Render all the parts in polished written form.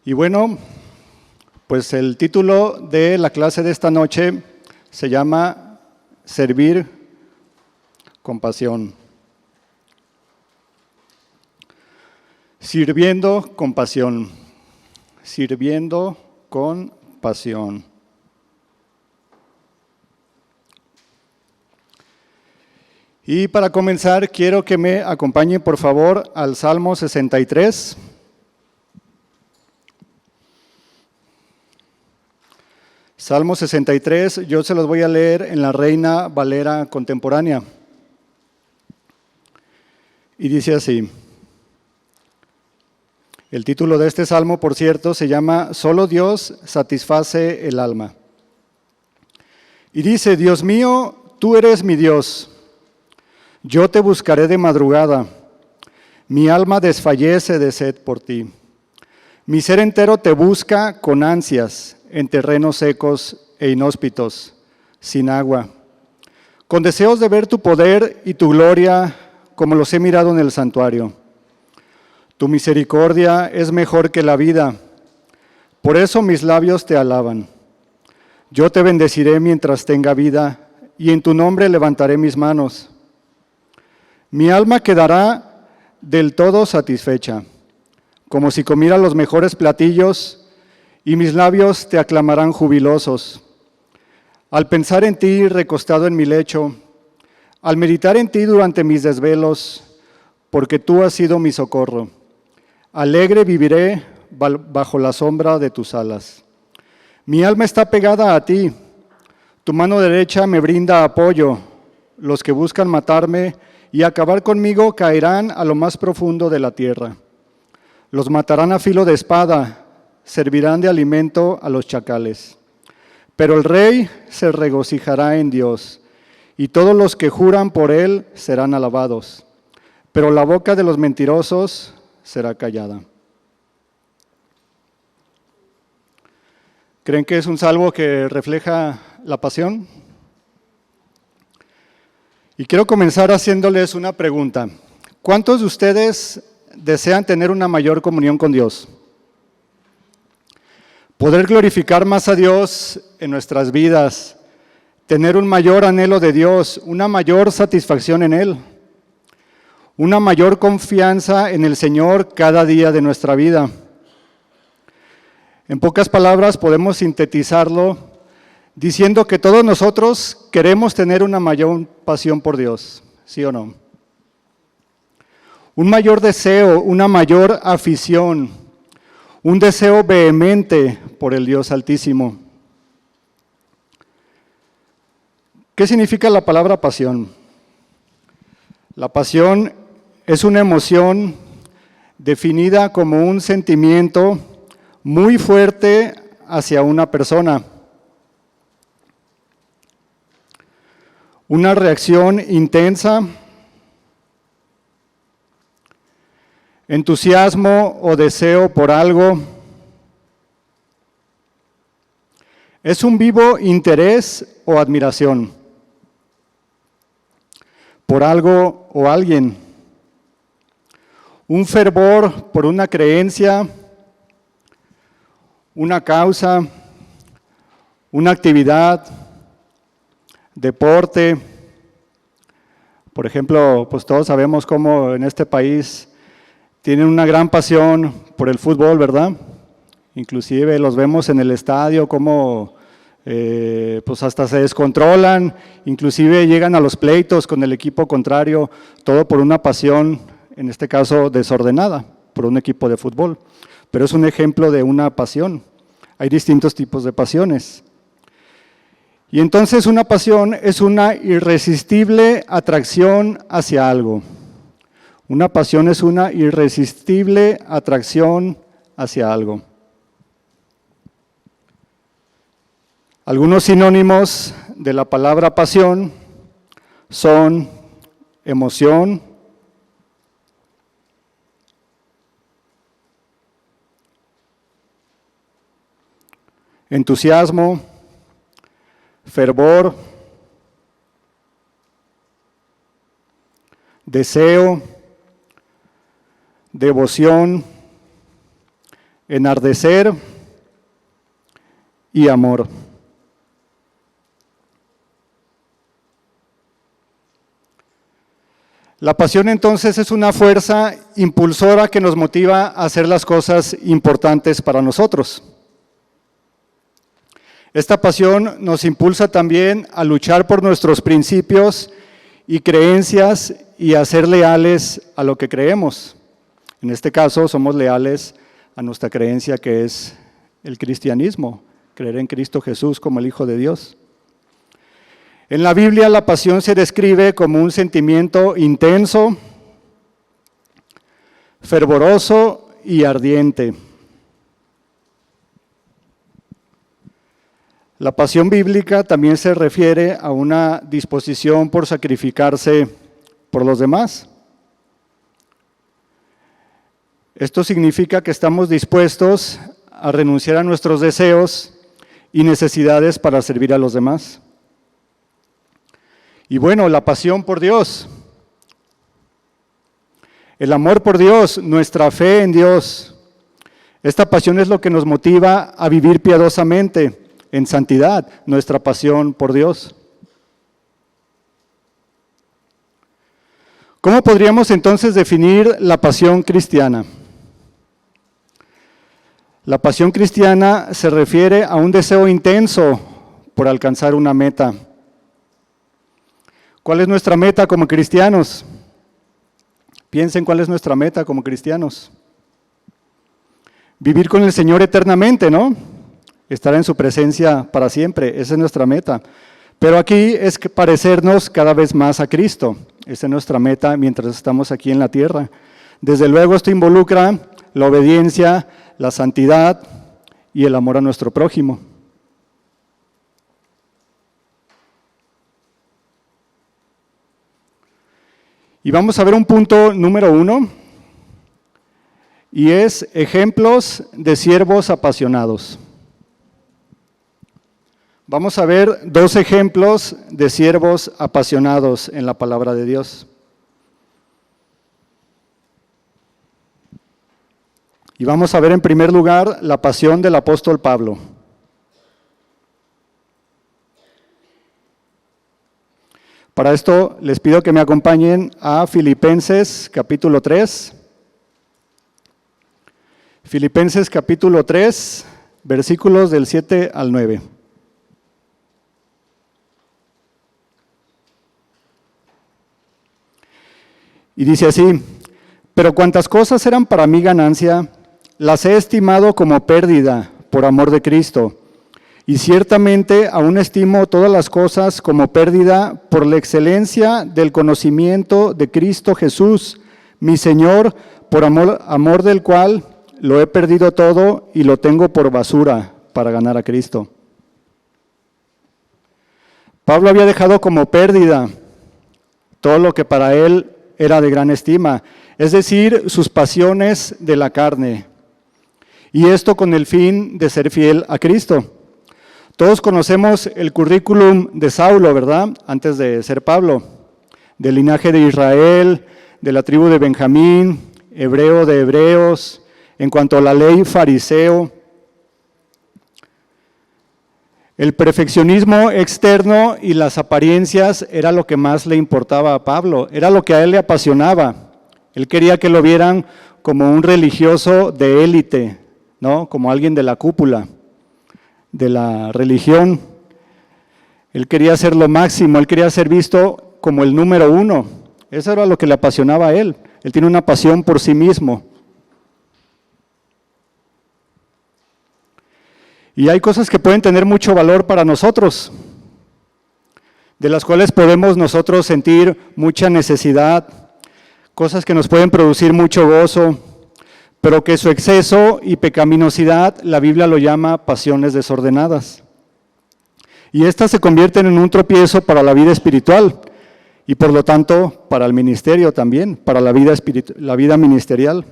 Y bueno, pues el título de la clase de esta noche se llama Servir con pasión. Sirviendo con pasión. Sirviendo con pasión. Y para comenzar, quiero que me acompañen, por favor, al Salmo 63. Salmo 63, yo se los voy a leer en la Reina Valera contemporánea. Y dice así. El título de este salmo, por cierto, se llama Solo Dios satisface el alma. Y dice, Dios mío, tú eres mi Dios. Yo te buscaré de madrugada. Mi alma desfallece de sed por ti. Mi ser entero te busca con ansias en terrenos secos e inhóspitos, sin agua, con deseos de ver tu poder y tu gloria como los he mirado en el santuario. Tu misericordia es mejor que la vida, por eso mis labios te alaban. Yo te bendeciré mientras tenga vida, y en tu nombre levantaré mis manos. Mi alma quedará del todo satisfecha, como si comiera los mejores platillos, y mis labios te aclamarán jubilosos. Al pensar en ti recostado en mi lecho, al meditar en ti durante mis desvelos, porque tú has sido mi socorro. Alegre viviré bajo la sombra de tus alas. Mi alma está pegada a ti, tu mano derecha me brinda apoyo. Los que buscan matarme y acabar conmigo caerán a lo más profundo de la tierra. Los matarán a filo de espada, servirán de alimento a los chacales. Pero el rey se regocijará en Dios, y todos los que juran por él serán alabados. Pero la boca de los mentirosos será callada. ¿Creen que es un salmo que refleja la pasión? Y quiero comenzar haciéndoles una pregunta. ¿Cuántos de ustedes desean tener una mayor comunión con Dios? Poder glorificar más a Dios en nuestras vidas, tener un mayor anhelo de Dios, una mayor satisfacción en Él, una mayor confianza en el Señor cada día de nuestra vida. En pocas palabras podemos sintetizarlo diciendo que todos nosotros queremos tener una mayor pasión por Dios, ¿sí o no? Un mayor deseo, una mayor afición, un deseo vehemente por el Dios Altísimo. ¿Qué significa la palabra pasión? La pasión es una emoción definida como un sentimiento muy fuerte hacia una persona. Una reacción intensa, entusiasmo o deseo por algo. Es un vivo interés o admiración por algo o alguien. Un fervor por una creencia, una causa, una actividad, deporte. Por ejemplo, pues todos sabemos cómo en este país tienen una gran pasión por el fútbol, ¿verdad? Inclusive los vemos en el estadio, cómo pues hasta se descontrolan, inclusive llegan a los pleitos con el equipo contrario, todo por una pasión, en este caso desordenada, por un equipo de fútbol. Pero es un ejemplo de una pasión. Hay distintos tipos de pasiones. Y entonces una pasión es una irresistible atracción hacia algo. Una pasión es una irresistible atracción hacia algo. Algunos sinónimos de la palabra pasión son emoción, entusiasmo, fervor, deseo, devoción, enardecer y amor. La pasión entonces es una fuerza impulsora que nos motiva a hacer las cosas importantes para nosotros. Esta pasión nos impulsa también a luchar por nuestros principios y creencias y a ser leales a lo que creemos. En este caso somos leales a nuestra creencia que es el cristianismo, creer en Cristo Jesús como el Hijo de Dios. En la Biblia la pasión se describe como un sentimiento intenso, fervoroso y ardiente. La pasión bíblica también se refiere a una disposición por sacrificarse por los demás. Esto significa que estamos dispuestos a renunciar a nuestros deseos y necesidades para servir a los demás. Y bueno, la pasión por Dios, el amor por Dios, nuestra fe en Dios. Esta pasión es lo que nos motiva a vivir piadosamente, en santidad, nuestra pasión por Dios. ¿Cómo podríamos entonces definir la pasión cristiana? La pasión cristiana se refiere a un deseo intenso por alcanzar una meta. ¿Cuál es nuestra meta como cristianos? Piensen cuál es nuestra meta como cristianos. Vivir con el Señor eternamente, ¿no? Estar en su presencia para siempre, esa es nuestra meta. Pero aquí es que parecernos cada vez más a Cristo, esa es nuestra meta mientras estamos aquí en la tierra. Desde luego esto involucra la obediencia, la santidad y el amor a nuestro prójimo. Y vamos a ver un punto número 1, y es ejemplos de siervos apasionados. Vamos a ver 2 ejemplos de siervos apasionados en la palabra de Dios. Y vamos a ver en primer lugar la pasión del apóstol Pablo. Para esto les pido que me acompañen a Filipenses capítulo 3. Filipenses capítulo 3, versículos del 7 al 9. Y dice así: pero cuantas cosas eran para mí ganancia, las he estimado como pérdida por amor de Cristo. Y ciertamente aún estimo todas las cosas como pérdida por la excelencia del conocimiento de Cristo Jesús, mi Señor, por amor del cual lo he perdido todo y lo tengo por basura para ganar a Cristo. Pablo había dejado como pérdida todo lo que para él era de gran estima, es decir, sus pasiones de la carne, y esto con el fin de ser fiel a Cristo. Todos conocemos el currículum de Saulo, ¿verdad? Antes de ser Pablo, del linaje de Israel, de la tribu de Benjamín, hebreo de hebreos, en cuanto a la ley, fariseo. El perfeccionismo externo y las apariencias era lo que más le importaba a Pablo, era lo que a él le apasionaba. Él quería que lo vieran como un religioso de élite, ¿no? Como alguien de la cúpula de la religión. Él quería ser lo máximo, él quería ser visto como el número 1. Eso era lo que le apasionaba a él. Él tiene una pasión por sí mismo. Y hay cosas que pueden tener mucho valor para nosotros, de las cuales podemos nosotros sentir mucha necesidad, cosas que nos pueden producir mucho gozo, pero que su exceso y pecaminosidad, la Biblia lo llama pasiones desordenadas. Y estas se convierten en un tropiezo para la vida espiritual y por lo tanto para el ministerio también, para la vida ministerial.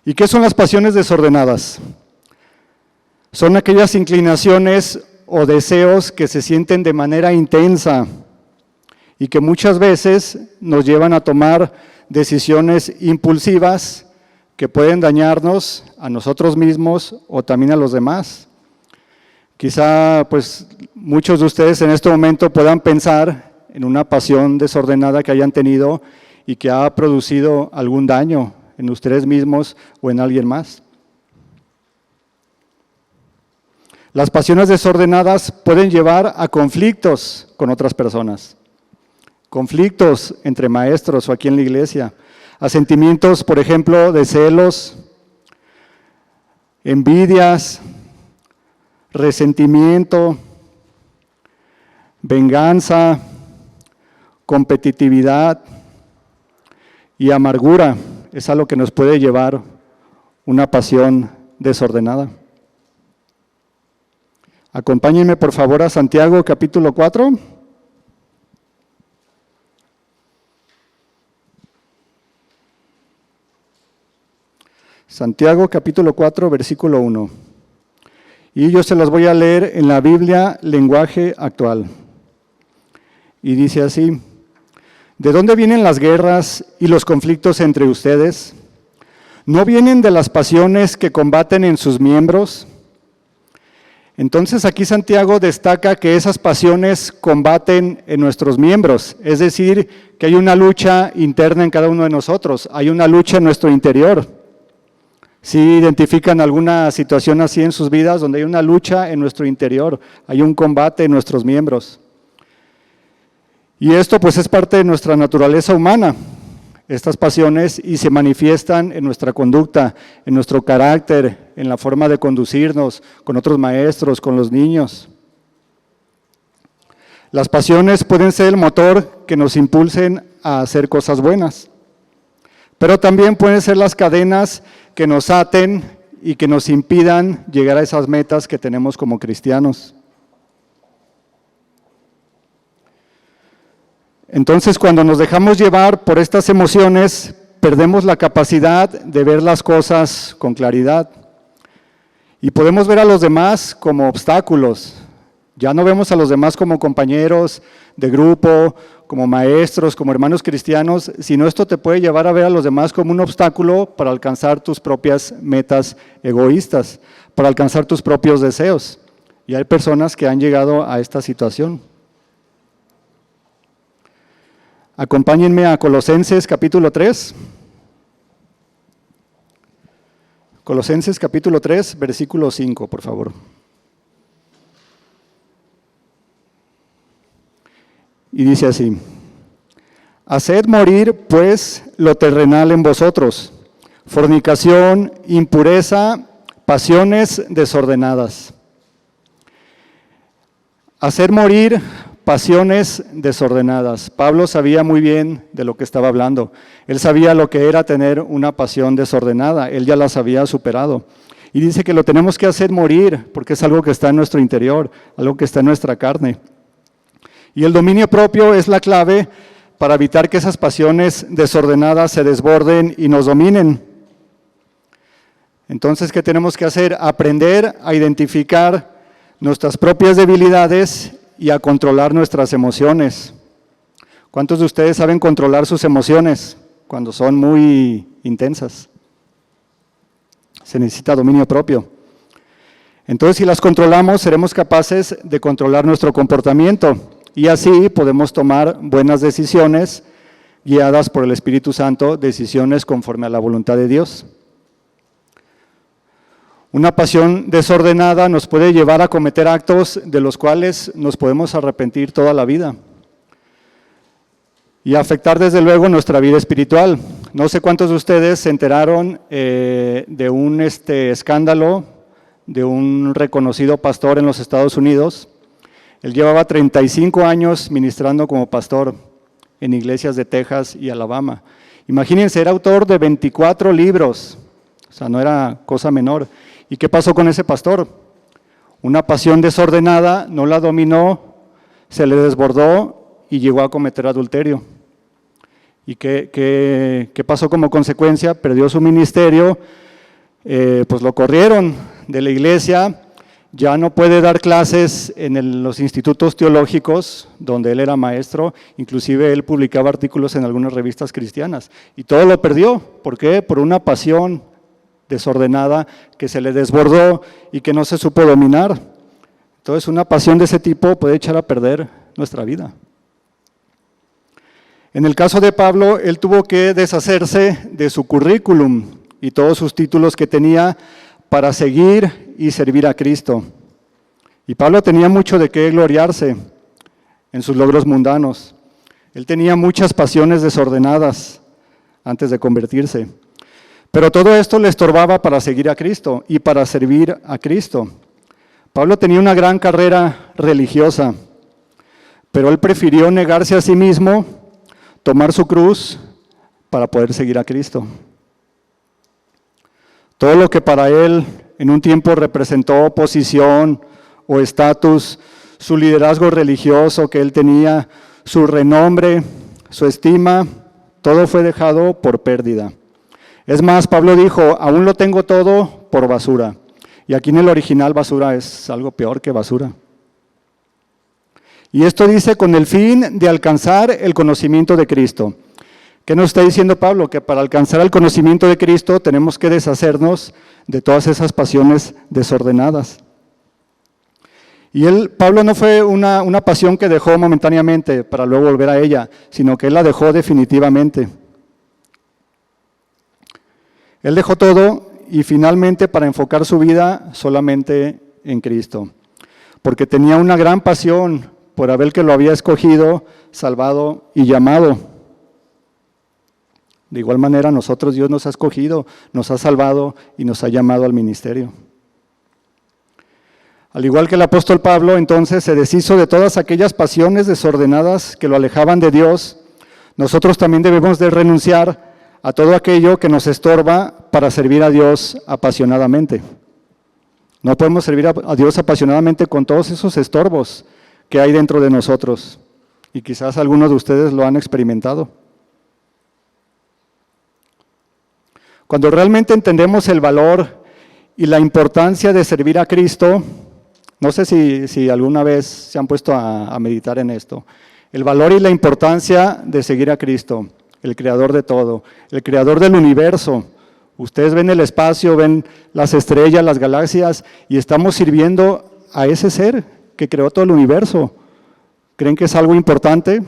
¿Y qué son las pasiones desordenadas? Son aquellas inclinaciones o deseos que se sienten de manera intensa y que muchas veces nos llevan a tomar decisiones impulsivas, que pueden dañarnos a nosotros mismos o también a los demás. Quizá pues muchos de ustedes en este momento puedan pensar en una pasión desordenada que hayan tenido y que ha producido algún daño en ustedes mismos o en alguien más. Las pasiones desordenadas pueden llevar a conflictos con otras personas, conflictos entre maestros o aquí en la iglesia, a sentimientos, por ejemplo, de celos, envidias, resentimiento, venganza, competitividad y amargura. Es a lo que nos puede llevar una pasión desordenada. Acompáñenme por favor a Santiago capítulo 4. Santiago capítulo 4, versículo 1. Y yo se los voy a leer en la Biblia, lenguaje actual. Y dice así: ¿de dónde vienen las guerras y los conflictos entre ustedes? ¿No vienen de las pasiones que combaten en sus miembros? Entonces aquí Santiago destaca que esas pasiones combaten en nuestros miembros, es decir, que hay una lucha interna en cada uno de nosotros, hay una lucha en nuestro interior. Si identifican alguna situación así en sus vidas, donde hay una lucha en nuestro interior, hay un combate en nuestros miembros. Y esto pues es parte de nuestra naturaleza humana, estas pasiones, y se manifiestan en nuestra conducta, en nuestro carácter, en la forma de conducirnos con otros maestros, con los niños. Las pasiones pueden ser el motor que nos impulsen a hacer cosas buenas, pero también pueden ser las cadenas que nos aten y que nos impidan llegar a esas metas que tenemos como cristianos. Entonces, cuando nos dejamos llevar por estas emociones, perdemos la capacidad de ver las cosas con claridad y podemos ver a los demás como obstáculos. Ya no vemos a los demás como compañeros de grupo, como maestros, como hermanos cristianos, sino esto te puede llevar a ver a los demás como un obstáculo para alcanzar tus propias metas egoístas, para alcanzar tus propios deseos. Y hay personas que han llegado a esta situación. Acompáñenme a Colosenses capítulo 3. Colosenses capítulo 3, versículo 5, por favor. Y dice así: haced morir, pues, lo terrenal en vosotros, fornicación, impureza, pasiones desordenadas. Hacer morir pasiones desordenadas. Pablo sabía muy bien de lo que estaba hablando. Él sabía lo que era tener una pasión desordenada. Él ya las había superado. Y dice que lo tenemos que hacer morir, porque es algo que está en nuestro interior, algo que está en nuestra carne. Y el dominio propio es la clave para evitar que esas pasiones desordenadas se desborden y nos dominen. Entonces, ¿qué tenemos que hacer? Aprender a identificar nuestras propias debilidades y a controlar nuestras emociones. ¿Cuántos de ustedes saben controlar sus emociones cuando son muy intensas? Se necesita dominio propio. Entonces, si las controlamos, seremos capaces de controlar nuestro comportamiento y así podemos tomar buenas decisiones guiadas por el Espíritu Santo, decisiones conforme a la voluntad de Dios. Una pasión desordenada nos puede llevar a cometer actos de los cuales nos podemos arrepentir toda la vida y afectar desde luego nuestra vida espiritual. No sé cuántos de ustedes se enteraron de un escándalo de un reconocido pastor en los Estados Unidos. Él llevaba 35 años ministrando como pastor en iglesias de Texas y Alabama. Imagínense, era autor de 24 libros, o sea, no era cosa menor. ¿Y qué pasó con ese pastor? Una pasión desordenada no la dominó, se le desbordó y llegó a cometer adulterio. ¿Y qué pasó como consecuencia? Perdió su ministerio, pues lo corrieron de la iglesia ya no puede dar clases en los institutos teológicos donde él era maestro, inclusive él publicaba artículos en algunas revistas cristianas y todo lo perdió. ¿Por qué? Por una pasión desordenada que se le desbordó y que no se supo dominar. Entonces una pasión de ese tipo puede echar a perder nuestra vida. En el caso de Pablo, él tuvo que deshacerse de su currículum y todos sus títulos que tenía para seguir y servir a Cristo. Y Pablo tenía mucho de qué gloriarse en sus logros mundanos. Él tenía muchas pasiones desordenadas antes de convertirse. Pero todo esto le estorbaba para seguir a Cristo y para servir a Cristo. Pablo tenía una gran carrera religiosa, pero él prefirió negarse a sí mismo, tomar su cruz para poder seguir a Cristo. Todo lo que para él en un tiempo representó posición o estatus, su liderazgo religioso que él tenía, su renombre, su estima, todo fue dejado por pérdida. Es más, Pablo dijo, aún lo tengo todo por basura. Y aquí en el original basura es algo peor que basura. Y esto dice con el fin de alcanzar el conocimiento de Cristo. ¿Qué nos está diciendo Pablo? Que para alcanzar el conocimiento de Cristo tenemos que deshacernos de todas esas pasiones desordenadas. Y Pablo no fue una pasión que dejó momentáneamente para luego volver a ella, sino que él la dejó definitivamente. Él dejó todo y finalmente para enfocar su vida solamente en Cristo, porque tenía una gran pasión por aquel que lo había escogido, salvado y llamado. De igual manera, nosotros Dios nos ha escogido, nos ha salvado y nos ha llamado al ministerio. Al igual que el apóstol Pablo, entonces se deshizo de todas aquellas pasiones desordenadas que lo alejaban de Dios. Nosotros también debemos de renunciar a todo aquello que nos estorba para servir a Dios apasionadamente. No podemos servir a Dios apasionadamente con todos esos estorbos que hay dentro de nosotros. Y quizás algunos de ustedes lo han experimentado. Cuando realmente entendemos el valor y la importancia de servir a Cristo, no sé si alguna vez se han puesto a meditar en esto, el valor y la importancia de seguir a Cristo, el creador de todo, el creador del universo. Ustedes ven el espacio, ven las estrellas, las galaxias, y estamos sirviendo a ese ser que creó todo el universo. ¿Creen que es algo importante?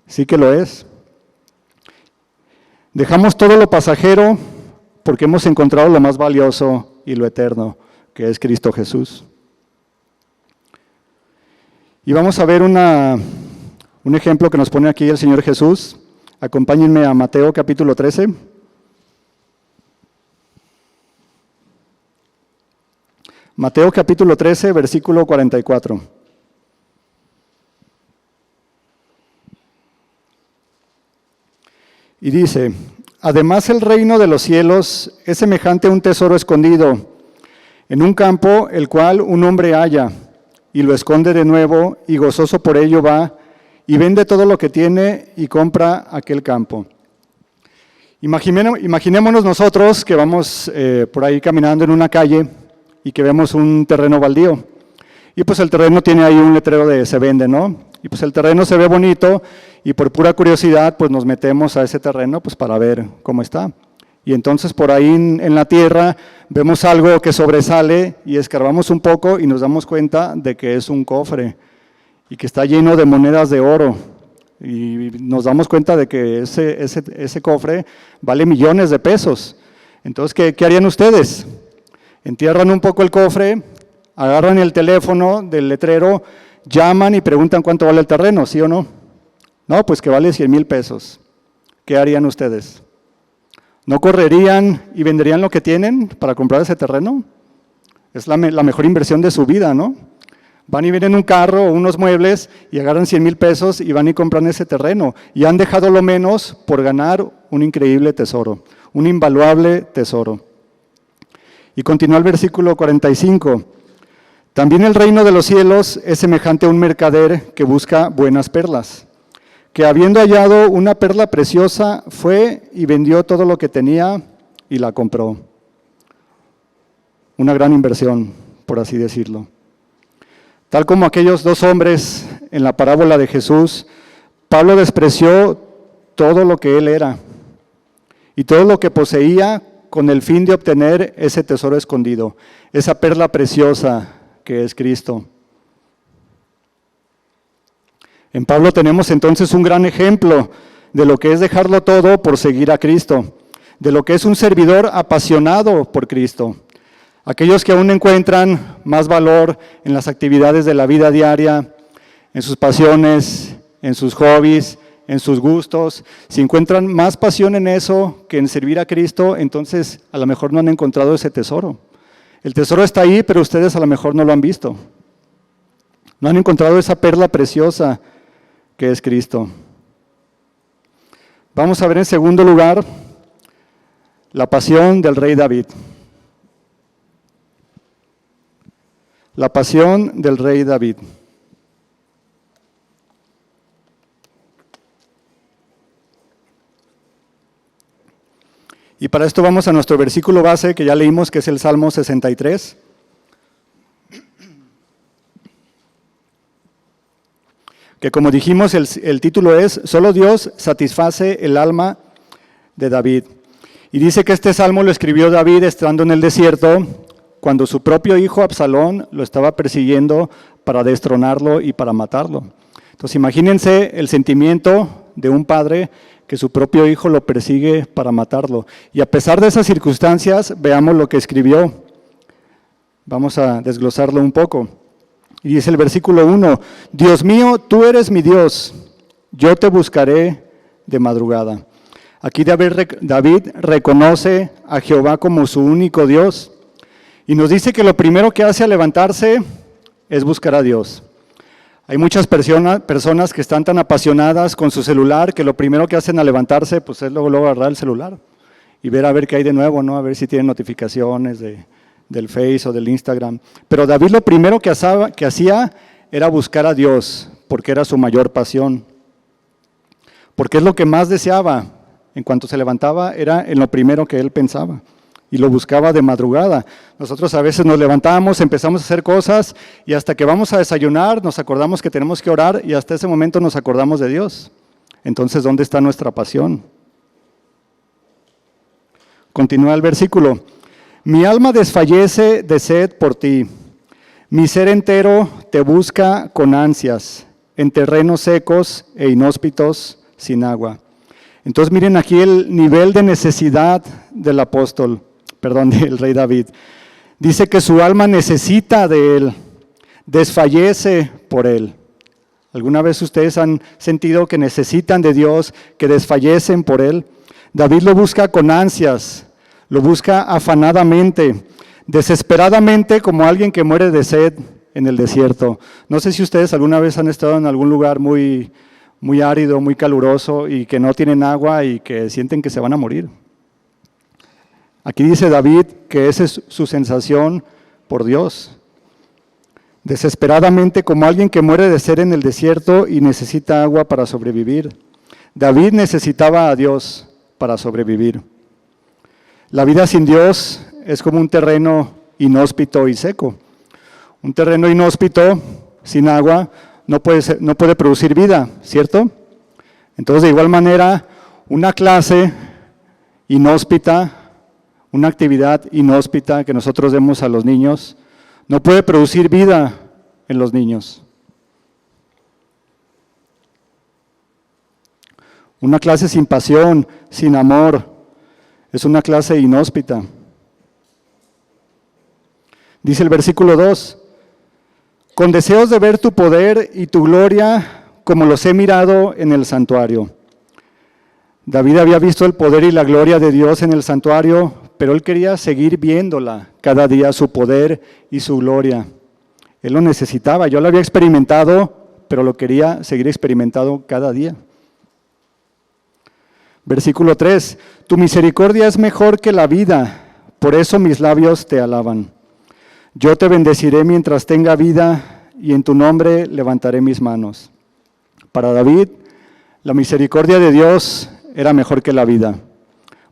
Sí que lo es. Dejamos todo lo pasajero porque hemos encontrado lo más valioso y lo eterno, que es Cristo Jesús. Y vamos a ver un ejemplo que nos pone aquí el Señor Jesús. Acompáñenme a Mateo capítulo 13. Mateo capítulo 13, versículo 44. Y dice, además el reino de los cielos es semejante a un tesoro escondido en un campo, el cual un hombre halla y lo esconde de nuevo y gozoso por ello va y vende todo lo que tiene y compra aquel campo. Imaginémonos nosotros que vamos por ahí caminando en una calle y que vemos un terreno baldío. Y pues el terreno tiene ahí un letrero de se vende, ¿no? Y pues el terreno se ve bonito y por pura curiosidad pues nos metemos a ese terreno pues para ver cómo está. Y entonces por ahí en la tierra vemos algo que sobresale y escarbamos un poco y nos damos cuenta de que es un cofre y que está lleno de monedas de oro. Y nos damos cuenta de que ese cofre vale millones de pesos. Entonces, ¿qué harían ustedes? Entierran un poco el cofre, agarran el teléfono del letrero, llaman y preguntan cuánto vale el terreno, ¿sí o no? No, pues que vale 100,000 pesos. ¿Qué harían ustedes? ¿No correrían y venderían lo que tienen para comprar ese terreno? Es la mejor inversión de su vida, ¿no? Van y vienen un carro o unos muebles y agarran 100,000 pesos y van y compran ese terreno. Y han dejado lo menos por ganar un increíble tesoro, un invaluable tesoro. Y continúa el versículo 45. También el reino de los cielos es semejante a un mercader que busca buenas perlas, que habiendo hallado una perla preciosa, fue y vendió todo lo que tenía y la compró. Una gran inversión por así decirlo. Tal como aquellos dos hombres en la parábola de Jesús, Pablo despreció todo lo que él era y todo lo que poseía con el fin de obtener ese tesoro escondido, esa perla preciosa que es Cristo. En Pablo tenemos entonces un gran ejemplo de lo que es dejarlo todo por seguir a Cristo, de lo que es un servidor apasionado por Cristo. Aquellos que aún encuentran más valor en las actividades de la vida diaria, en sus pasiones, en sus hobbies, en sus gustos, si encuentran más pasión en eso que en servir a Cristo, entonces a lo mejor no han encontrado ese tesoro. El tesoro está ahí, pero ustedes a lo mejor no lo han visto. No han encontrado esa perla preciosa que es Cristo. Vamos a ver en segundo lugar la pasión del rey David. La pasión del rey David. Y para esto vamos a nuestro versículo base que ya leímos, que es el Salmo 63. Que como dijimos, el título es «Solo Dios satisface el alma de David». Y dice que este salmo lo escribió David estando en el desierto, cuando su propio hijo Absalón lo estaba persiguiendo para destronarlo y para matarlo. Entonces imagínense el sentimiento de un padre que su propio hijo lo persigue para matarlo. Y a pesar de esas circunstancias, veamos lo que escribió. Vamos a desglosarlo un poco. Y dice el versículo 1, Dios mío, tú eres mi Dios, yo te buscaré de madrugada. Aquí David reconoce a Jehová como su único Dios y nos dice que lo primero que hace al levantarse es buscar a Dios. Hay muchas personas que están tan apasionadas con su celular que lo primero que hacen al levantarse pues es luego agarrar el celular y ver a ver qué hay de nuevo, ¿no? A ver si tienen notificaciones del Face o del Instagram. Pero David lo primero que hacía era buscar a Dios, porque era su mayor pasión. Porque es lo que más deseaba. En cuanto se levantaba, era en lo primero que él pensaba. Y lo buscaba de madrugada. Nosotros a veces nos levantamos, empezamos a hacer cosas, y hasta que vamos a desayunar, nos acordamos que tenemos que orar, y hasta ese momento nos acordamos de Dios. Entonces, ¿dónde está nuestra pasión? Continúa el versículo. Mi alma desfallece de sed por ti, mi ser entero te busca con ansias, en terrenos secos e inhóspitos sin agua. Entonces miren aquí el nivel de necesidad del del rey David. Dice que su alma necesita de él, desfallece por él. ¿Alguna vez ustedes han sentido que necesitan de Dios, que desfallecen por él? David lo busca con ansias. Lo busca afanadamente, desesperadamente, como alguien que muere de sed en el desierto. No sé si ustedes alguna vez han estado en algún lugar muy árido, muy caluroso y que no tienen agua y que sienten que se van a morir. Aquí dice David que esa es su sensación por Dios. Desesperadamente, como alguien que muere de sed en el desierto y necesita agua para sobrevivir. David necesitaba a Dios para sobrevivir. La vida sin Dios es como un terreno inhóspito y seco. Un terreno inhóspito, sin agua, no puede producir vida, ¿cierto? Entonces, de igual manera, una clase inhóspita, una actividad inhóspita que nosotros demos a los niños, no puede producir vida en los niños. Una clase sin pasión, sin amor, es una clase inhóspita. Dice el versículo 2, con deseos de ver tu poder y tu gloria como los he mirado en el santuario. David había visto el poder y la gloria de Dios en el santuario, pero él quería seguir viéndola cada día, su poder y su gloria. Él lo necesitaba, yo lo había experimentado, pero lo quería seguir experimentando cada día. Versículo 3, tu misericordia es mejor que la vida, por eso mis labios te alaban. Yo te bendeciré mientras tenga vida y en tu nombre levantaré mis manos. Para David, la misericordia de Dios era mejor que la vida,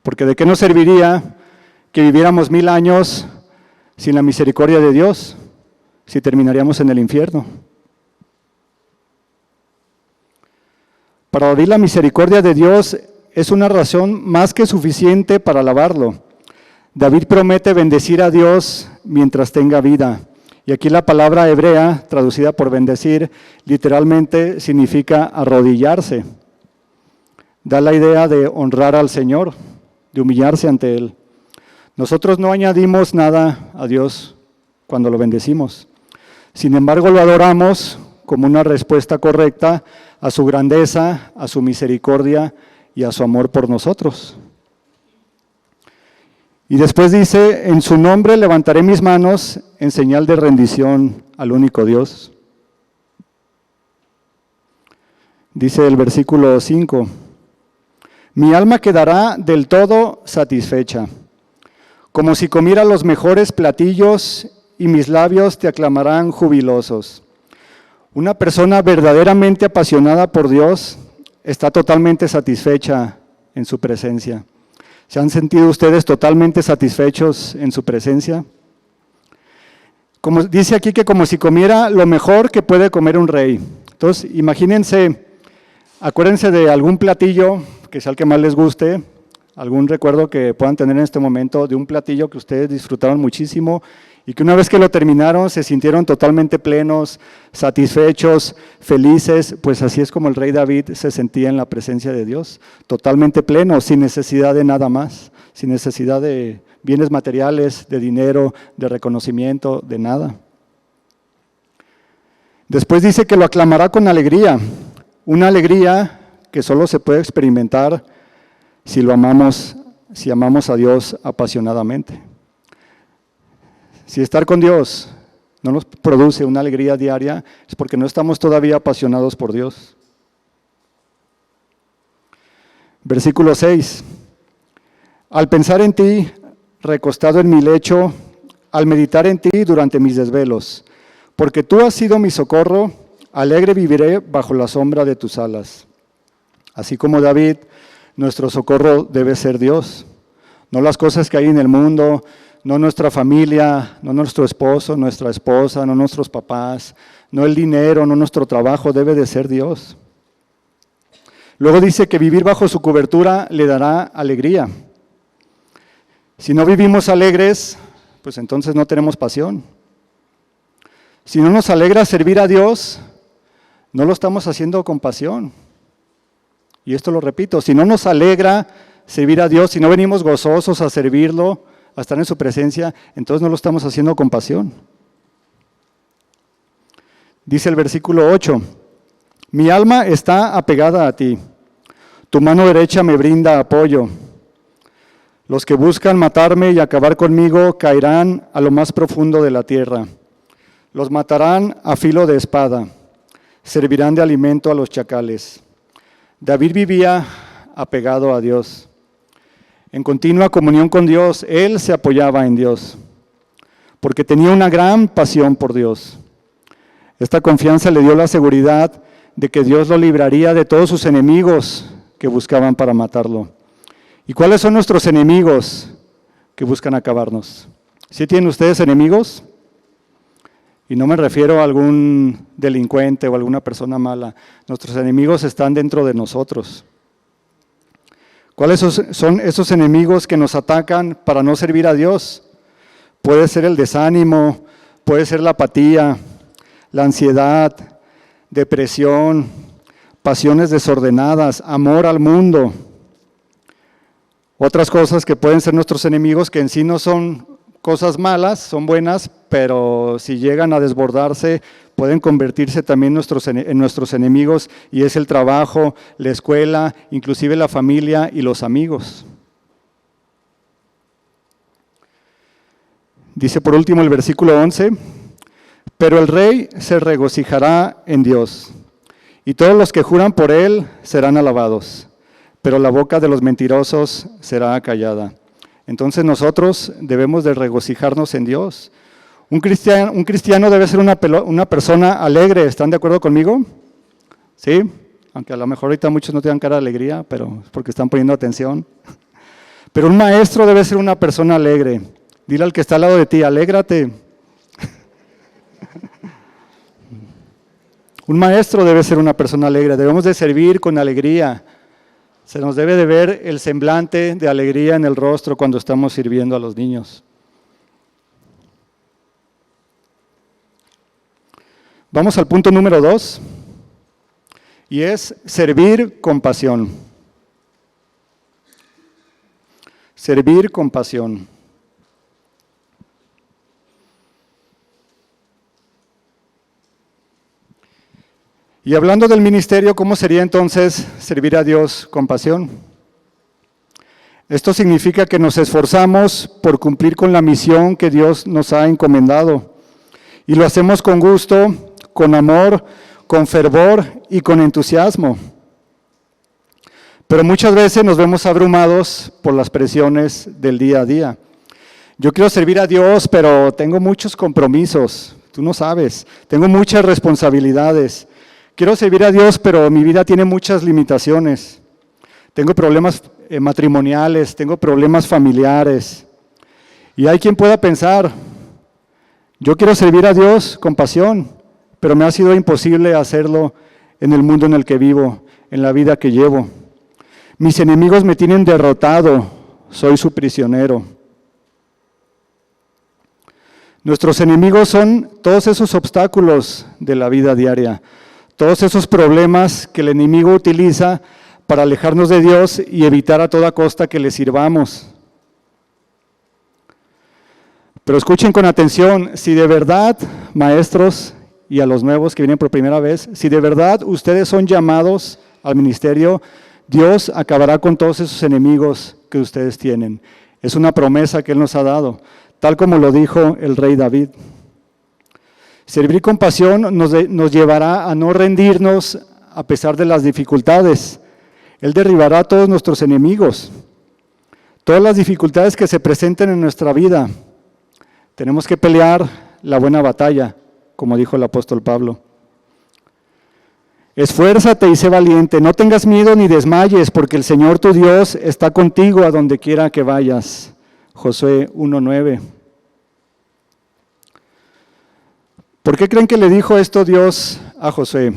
porque ¿de qué nos serviría que viviéramos 1000 años sin la misericordia de Dios? si terminaríamos en el infierno. Para David la misericordia de Dios es una razón más que suficiente para alabarlo. David promete bendecir a Dios mientras tenga vida. Y aquí la palabra hebrea, traducida por bendecir, literalmente significa arrodillarse. Da la idea de honrar al Señor, de humillarse ante Él. Nosotros no añadimos nada a Dios cuando lo bendecimos. Sin embargo, lo adoramos como una respuesta correcta a su grandeza, a su misericordia y a su amor por nosotros. Y después dice, en su nombre levantaré mis manos en señal de rendición al único Dios. Dice el versículo 5, mi alma quedará del todo satisfecha, como si comiera los mejores platillos y mis labios te aclamarán jubilosos. Una persona verdaderamente apasionada por Dios está totalmente satisfecha en su presencia. ¿Se han sentido ustedes totalmente satisfechos en su presencia? Como dice aquí que como si comiera lo mejor que puede comer un rey. Entonces, imagínense, acuérdense de algún platillo que sea el que más les guste, algún recuerdo que puedan tener en este momento de un platillo que ustedes disfrutaron muchísimo y que una vez que lo terminaron se sintieron totalmente plenos, satisfechos, felices, pues así es como el rey David se sentía en la presencia de Dios, totalmente pleno, sin necesidad de nada más, sin necesidad de bienes materiales, de dinero, de reconocimiento, de nada. Después dice que lo aclamará con alegría, una alegría que solo se puede experimentar si lo amamos, si amamos a Dios apasionadamente. Si estar con Dios no nos produce una alegría diaria, es porque no estamos todavía apasionados por Dios. Versículo 6. Al pensar en ti, recostado en mi lecho, al meditar en ti durante mis desvelos, porque tú has sido mi socorro, alegre viviré bajo la sombra de tus alas. Así como David, nuestro socorro debe ser Dios, no las cosas que hay en el mundo, no nuestra familia, no nuestro esposo, nuestra esposa, no nuestros papás, no el dinero, no nuestro trabajo, debe de ser Dios. Luego dice que vivir bajo su cobertura le dará alegría. Si no vivimos alegres, pues entonces no tenemos pasión. Si no nos alegra servir a Dios, no lo estamos haciendo con pasión. Y esto lo repito, si no nos alegra servir a Dios, si no venimos gozosos a servirlo, a estar en su presencia, entonces no lo estamos haciendo con pasión. Dice el versículo 8, mi alma está apegada a ti, tu mano derecha me brinda apoyo. Los que buscan matarme y acabar conmigo caerán a lo más profundo de la tierra. Los matarán a filo de espada, servirán de alimento a los chacales. David vivía apegado a Dios. En continua comunión con Dios, él se apoyaba en Dios, porque tenía una gran pasión por Dios. Esta confianza le dio la seguridad de que Dios lo libraría de todos sus enemigos que buscaban para matarlo. ¿Y cuáles son nuestros enemigos que buscan acabarnos? ¿Sí tienen ustedes enemigos? Y no me refiero a algún delincuente o alguna persona mala. Nuestros enemigos están dentro de nosotros. ¿Cuáles son esos enemigos que nos atacan para no servir a Dios? Puede ser el desánimo, puede ser la apatía, la ansiedad, depresión, pasiones desordenadas, amor al mundo. Otras cosas que pueden ser nuestros enemigos que en sí no son cosas malas, son buenas, pero si llegan a desbordarse, pueden convertirse también en nuestros enemigos, y es el trabajo, la escuela, inclusive la familia y los amigos. Dice por último el versículo 11, pero el rey se regocijará en Dios, y todos los que juran por él serán alabados, pero la boca de los mentirosos será callada. Entonces nosotros debemos de regocijarnos en Dios. Un cristiano debe ser una persona alegre, ¿están de acuerdo conmigo? ¿Sí? Aunque a lo mejor ahorita muchos no tengan cara de alegría, pero es porque están poniendo atención. Pero un maestro debe ser una persona alegre. Dile al que está al lado de ti, alégrate. Un maestro debe ser una persona alegre, debemos de servir con alegría. Se nos debe de ver el semblante de alegría en el rostro cuando estamos sirviendo a los niños. Vamos al punto número 2, y es servir con pasión. Servir con pasión. Y hablando del ministerio, ¿cómo sería entonces servir a Dios con pasión? Esto significa que nos esforzamos por cumplir con la misión que Dios nos ha encomendado. Y lo hacemos con gusto, con amor, con fervor y con entusiasmo. Pero muchas veces nos vemos abrumados por las presiones del día a día. Yo quiero servir a Dios, pero tengo muchos compromisos, tú no sabes, tengo muchas responsabilidades. Quiero servir a Dios, pero mi vida tiene muchas limitaciones. Tengo problemas matrimoniales, tengo problemas familiares. Y hay quien pueda pensar, yo quiero servir a Dios con pasión, pero me ha sido imposible hacerlo en el mundo en el que vivo, en la vida que llevo. Mis enemigos me tienen derrotado, soy su prisionero. Nuestros enemigos son todos esos obstáculos de la vida diaria, todos esos problemas que el enemigo utiliza para alejarnos de Dios y evitar a toda costa que le sirvamos. Pero escuchen con atención, si de verdad, maestros y a los nuevos que vienen por primera vez, si de verdad ustedes son llamados al ministerio, Dios acabará con todos esos enemigos que ustedes tienen. Es una promesa que Él nos ha dado, tal como lo dijo el rey David. Servir con pasión nos llevará a no rendirnos a pesar de las dificultades. Él derribará a todos nuestros enemigos. Todas las dificultades que se presenten en nuestra vida, tenemos que pelear la buena batalla, como dijo el apóstol Pablo. Esfuérzate y sé valiente, no tengas miedo ni desmayes, porque el Señor tu Dios está contigo a donde quiera que vayas. Josué 1:9. ¿Por qué creen que le dijo esto Dios a Josué?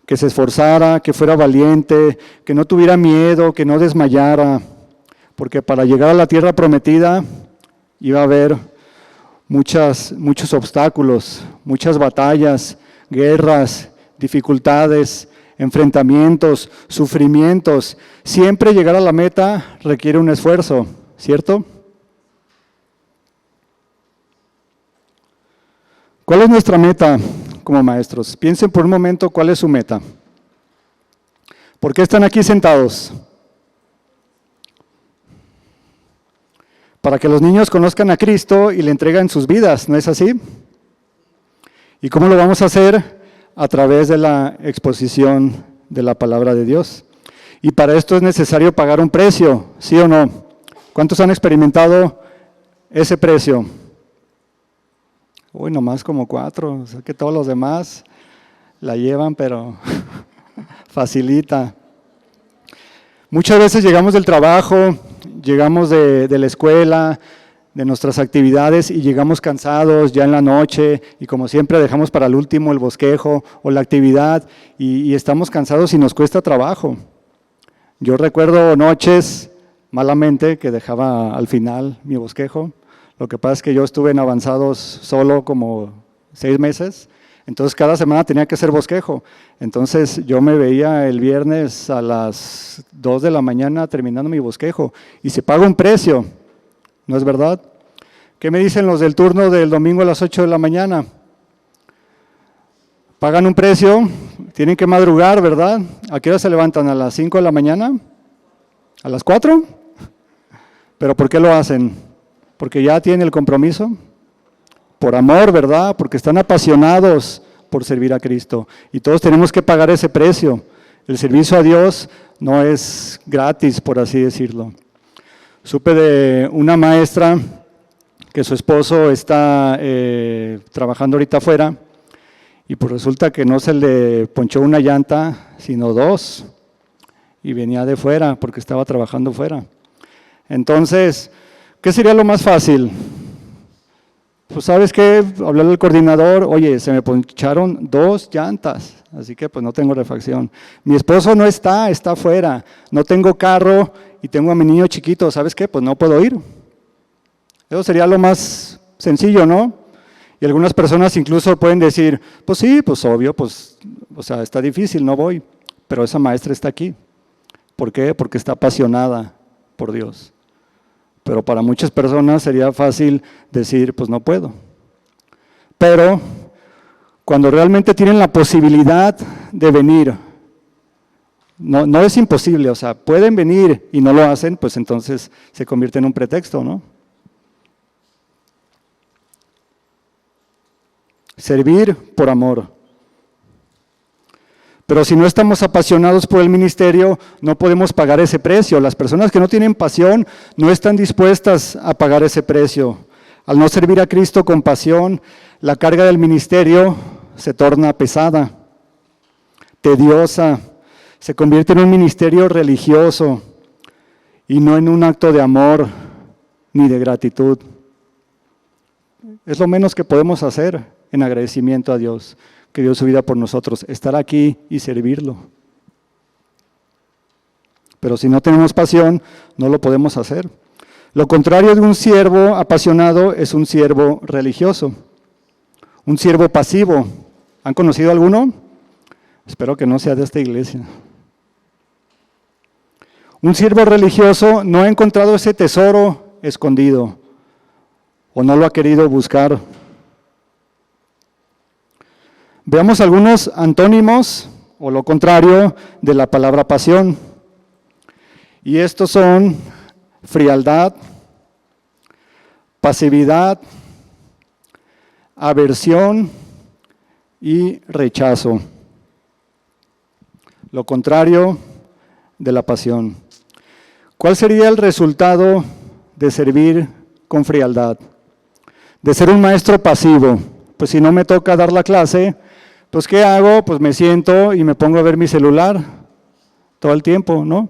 Que se esforzara, que fuera valiente, que no tuviera miedo, que no desmayara, porque para llegar a la tierra prometida iba a haber muchos obstáculos, muchas batallas, guerras, dificultades, enfrentamientos, sufrimientos. Siempre llegar a la meta requiere un esfuerzo, ¿cierto? ¿Cuál es nuestra meta como maestros? Piensen por un momento cuál es su meta. ¿Por qué están aquí sentados? Para que los niños conozcan a Cristo y le entreguen sus vidas, ¿no es así? ¿Y cómo lo vamos a hacer? A través de la exposición de la palabra de Dios. Y para esto es necesario pagar un precio, ¿sí o no? ¿Cuántos han experimentado ese precio? Uy, nomás como 4, o sea que todos los demás la llevan, pero facilita. Muchas veces llegamos del trabajo, llegamos de la escuela, de nuestras actividades y llegamos cansados ya en la noche y como siempre dejamos para el último el bosquejo o la actividad y estamos cansados y nos cuesta trabajo. Yo recuerdo noches malamente que dejaba al final mi bosquejo. Lo que pasa es que yo estuve en avanzados solo como 6 meses, entonces cada semana tenía que hacer bosquejo. Entonces yo me veía el viernes a las 2 de la mañana terminando mi bosquejo y se paga un precio, ¿no es verdad? ¿Qué me dicen los del turno del domingo a las 8 de la mañana? Pagan un precio, tienen que madrugar, ¿verdad? ¿A qué hora se levantan? ¿A las 5 de la mañana? ¿A las 4? ¿Pero por qué lo hacen? Porque ya tienen el compromiso, por amor, ¿verdad? Porque están apasionados por servir a Cristo. Y todos tenemos que pagar ese precio. El servicio a Dios no es gratis, por así decirlo. Supe de una maestra que su esposo está trabajando ahorita afuera y pues resulta que no se le ponchó una llanta, sino 2. Y venía de fuera porque estaba trabajando fuera. Entonces, ¿qué sería lo más fácil? Pues ¿sabes qué? Hablarle al coordinador, oye, se me poncharon 2 llantas, así que pues no tengo refacción. Mi esposo no está afuera, no tengo carro y tengo a mi niño chiquito, ¿sabes qué? Pues no puedo ir. Eso sería lo más sencillo, ¿no? Y algunas personas incluso pueden decir, pues sí, pues obvio, pues, o sea, está difícil, no voy, pero esa maestra está aquí. ¿Por qué? Porque está apasionada por Dios. Pero para muchas personas sería fácil decir, pues no puedo. Pero cuando realmente tienen la posibilidad de venir, no es imposible, o sea, pueden venir y no lo hacen, pues entonces se convierte en un pretexto, ¿no? Servir por amor. Pero si no estamos apasionados por el ministerio, no podemos pagar ese precio. Las personas que no tienen pasión no están dispuestas a pagar ese precio. Al no servir a Cristo con pasión, la carga del ministerio se torna pesada, tediosa, se convierte en un ministerio religioso y no en un acto de amor ni de gratitud. Es lo menos que podemos hacer en agradecimiento a Dios, que dio su vida por nosotros, estar aquí y servirlo. Pero si no tenemos pasión, no lo podemos hacer. Lo contrario de un siervo apasionado es un siervo religioso, un siervo pasivo. ¿Han conocido alguno? Espero que no sea de esta iglesia. Un siervo religioso no ha encontrado ese tesoro escondido o no lo ha querido buscar. Veamos algunos antónimos, o lo contrario, de la palabra pasión. Y estos son frialdad, pasividad, aversión y rechazo. Lo contrario de la pasión. ¿Cuál sería el resultado de servir con frialdad? De ser un maestro pasivo. Pues si no me toca dar la clase, pues ¿qué hago? Pues me siento y me pongo a ver mi celular todo el tiempo, ¿no?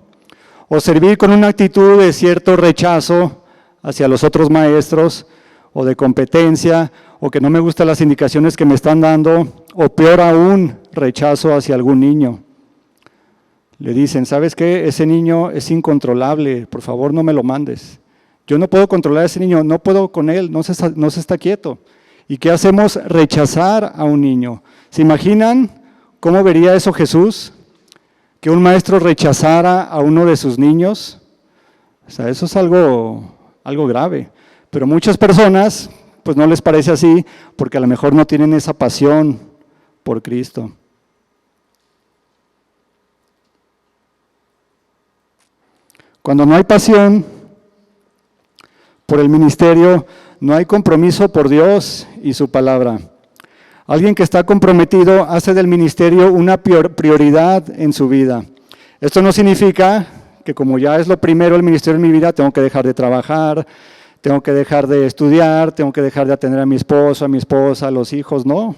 O servir con una actitud de cierto rechazo hacia los otros maestros, o de competencia, o que no me gustan las indicaciones que me están dando, o peor aún, rechazo hacia algún niño. Le dicen, ¿sabes qué? Ese niño es incontrolable, por favor no me lo mandes. Yo no puedo controlar a ese niño, no puedo con él, no se está quieto. ¿Y qué hacemos? Rechazar a un niño. ¿Se imaginan cómo vería eso Jesús? Que un maestro rechazara a uno de sus niños. O sea, eso es algo grave. Pero muchas personas, pues no les parece así, porque a lo mejor no tienen esa pasión por Cristo. Cuando no hay pasión por el ministerio, no hay compromiso por Dios y su palabra. Alguien que está comprometido hace del ministerio una prioridad en su vida. Esto no significa que como ya es lo primero el ministerio en mi vida, tengo que dejar de trabajar, tengo que dejar de estudiar, tengo que dejar de atender a mi esposo, a mi esposa, a los hijos. No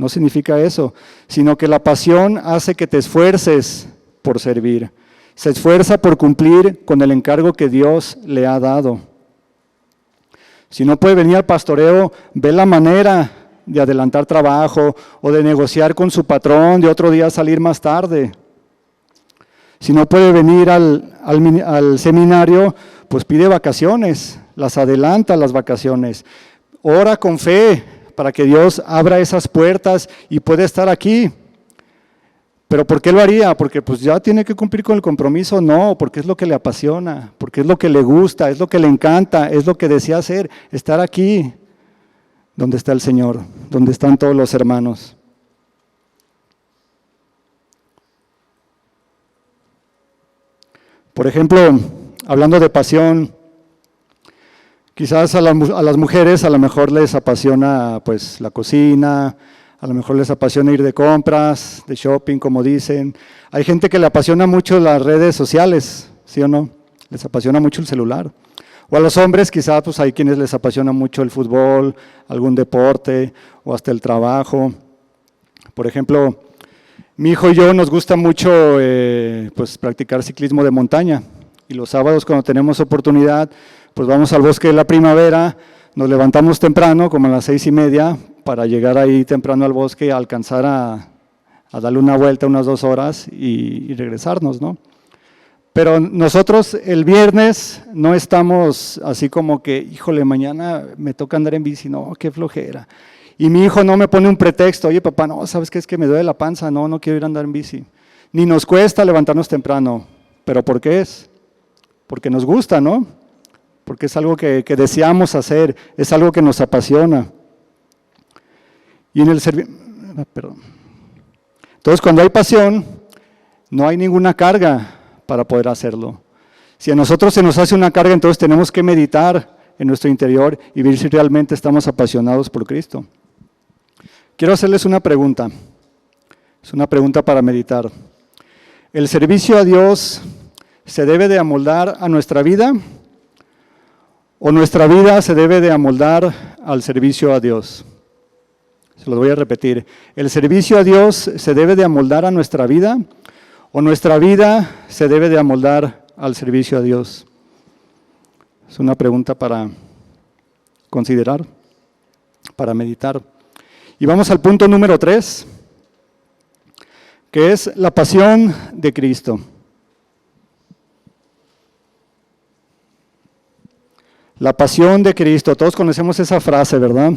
significa eso, sino que la pasión hace que te esfuerces por servir. Se esfuerza por cumplir con el encargo que Dios le ha dado. Si no puede venir al pastoreo, ve la manera de adelantar trabajo o de negociar con su patrón, de otro día salir más tarde. Si no puede venir al seminario, pues pide vacaciones, las adelanta las vacaciones. Ora con fe para que Dios abra esas puertas y pueda estar aquí. ¿Pero por qué lo haría? ¿Porque pues ya tiene que cumplir con el compromiso? No, porque es lo que le apasiona, porque es lo que le gusta, es lo que le encanta, es lo que desea hacer, estar aquí donde está el Señor, donde están todos los hermanos. Por ejemplo, hablando de pasión, quizás a las mujeres a lo mejor les apasiona pues la cocina, a lo mejor les apasiona ir de compras, de shopping, como dicen. Hay gente que le apasiona mucho las redes sociales, ¿sí o no? Les apasiona mucho el celular. O a los hombres quizás pues hay quienes les apasiona mucho el fútbol, algún deporte o hasta el trabajo. Por ejemplo, mi hijo y yo nos gusta mucho pues practicar ciclismo de montaña. Y los sábados cuando tenemos oportunidad, pues vamos al Bosque de la Primavera, nos levantamos temprano, como a las 6:30, para llegar ahí temprano al bosque, alcanzar a darle una vuelta unas 2 horas y regresarnos, ¿no? Pero nosotros el viernes no estamos así como que, híjole, mañana me toca andar en bici, no, qué flojera. Y mi hijo no me pone un pretexto, oye papá, no, ¿sabes qué? Es que me duele la panza, no quiero ir a andar en bici. Ni nos cuesta levantarnos temprano, ¿pero por qué es? Porque nos gusta, ¿no? Porque es algo que deseamos hacer, es algo que nos apasiona. Y en el Entonces, cuando hay pasión, no hay ninguna carga para poder hacerlo. Si a nosotros se nos hace una carga, entonces tenemos que meditar en nuestro interior y ver si realmente estamos apasionados por Cristo. Quiero hacerles una pregunta. Es una pregunta para meditar. ¿El servicio a Dios se debe de amoldar a nuestra vida? ¿O nuestra vida se debe de amoldar al servicio a Dios? Se los voy a repetir. ¿El servicio a Dios se debe de amoldar a nuestra vida? ¿O nuestra vida se debe de amoldar al servicio a Dios? Es una pregunta para considerar, para meditar. Y vamos al punto número 3, que es la pasión de Cristo. La pasión de Cristo, todos conocemos esa frase, ¿verdad?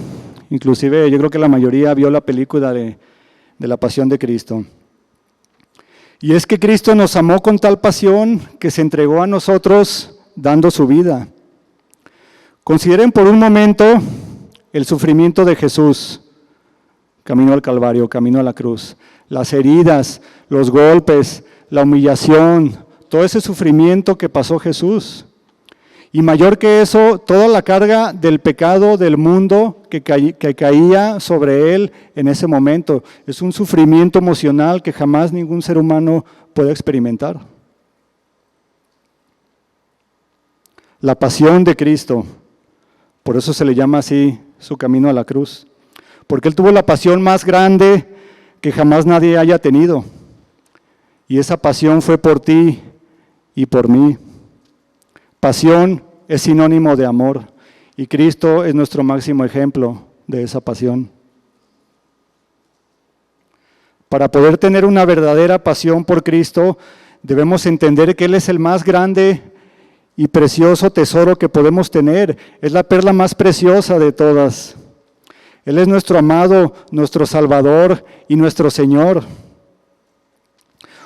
Inclusive yo creo que la mayoría vio la película de la pasión de Cristo. Y es que Cristo nos amó con tal pasión que se entregó a nosotros dando su vida. Consideren por un momento el sufrimiento de Jesús, camino al Calvario, camino a la cruz. Las heridas, los golpes, la humillación, todo ese sufrimiento que pasó Jesús. Y mayor que eso, toda la carga del pecado del mundo que caía sobre él en ese momento. Es un sufrimiento emocional que jamás ningún ser humano puede experimentar. La pasión de Cristo, por eso se le llama así su camino a la cruz. Porque él tuvo la pasión más grande que jamás nadie haya tenido. Y esa pasión fue por ti y por mí. Pasión es sinónimo de amor y Cristo es nuestro máximo ejemplo de esa pasión. Para poder tener una verdadera pasión por Cristo, debemos entender que Él es el más grande y precioso tesoro que podemos tener. Es la perla más preciosa de todas. Él es nuestro amado, nuestro Salvador y nuestro Señor.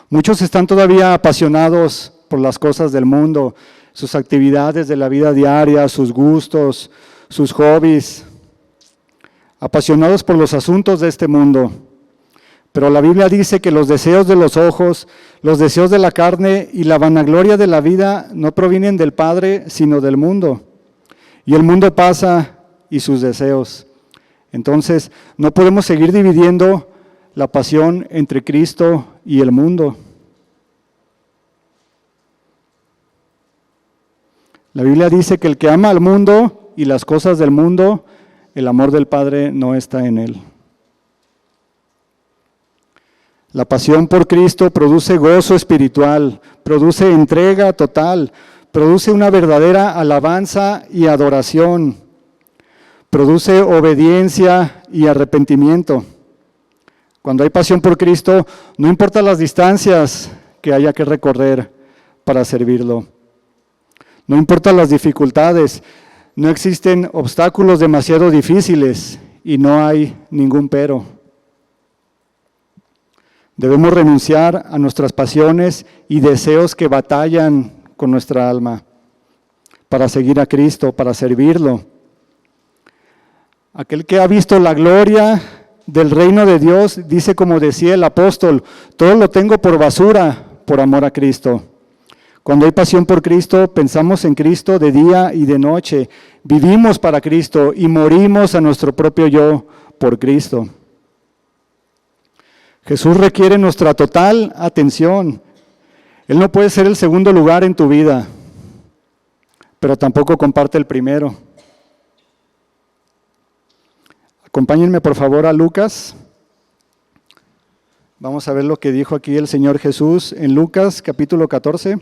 Muchos están todavía apasionados por las cosas del mundo, sus actividades de la vida diaria, sus gustos, sus hobbies, apasionados por los asuntos de este mundo. Pero la Biblia dice que los deseos de los ojos, los deseos de la carne y la vanagloria de la vida no provienen del Padre, sino del mundo. Y el mundo pasa y sus deseos. Entonces, no podemos seguir dividiendo la pasión entre Cristo y el mundo. La Biblia dice que el que ama al mundo y las cosas del mundo, el amor del Padre no está en él. La pasión por Cristo produce gozo espiritual, produce entrega total, produce una verdadera alabanza y adoración, produce obediencia y arrepentimiento. Cuando hay pasión por Cristo, no importa las distancias que haya que recorrer para servirlo. No importa las dificultades, no existen obstáculos demasiado difíciles y no hay ningún pero. Debemos renunciar a nuestras pasiones y deseos que batallan con nuestra alma para seguir a Cristo, para servirlo. Aquel que ha visto la gloria del reino de Dios, dice como decía el apóstol, todo lo tengo por basura por amor a Cristo. Cuando hay pasión por Cristo, pensamos en Cristo de día y de noche, vivimos para Cristo y morimos a nuestro propio yo por Cristo. Jesús requiere nuestra total atención. Él no puede ser el segundo lugar en tu vida, pero tampoco comparte el primero. Acompáñenme por favor a Lucas. Vamos a ver lo que dijo aquí el Señor Jesús en Lucas capítulo 14.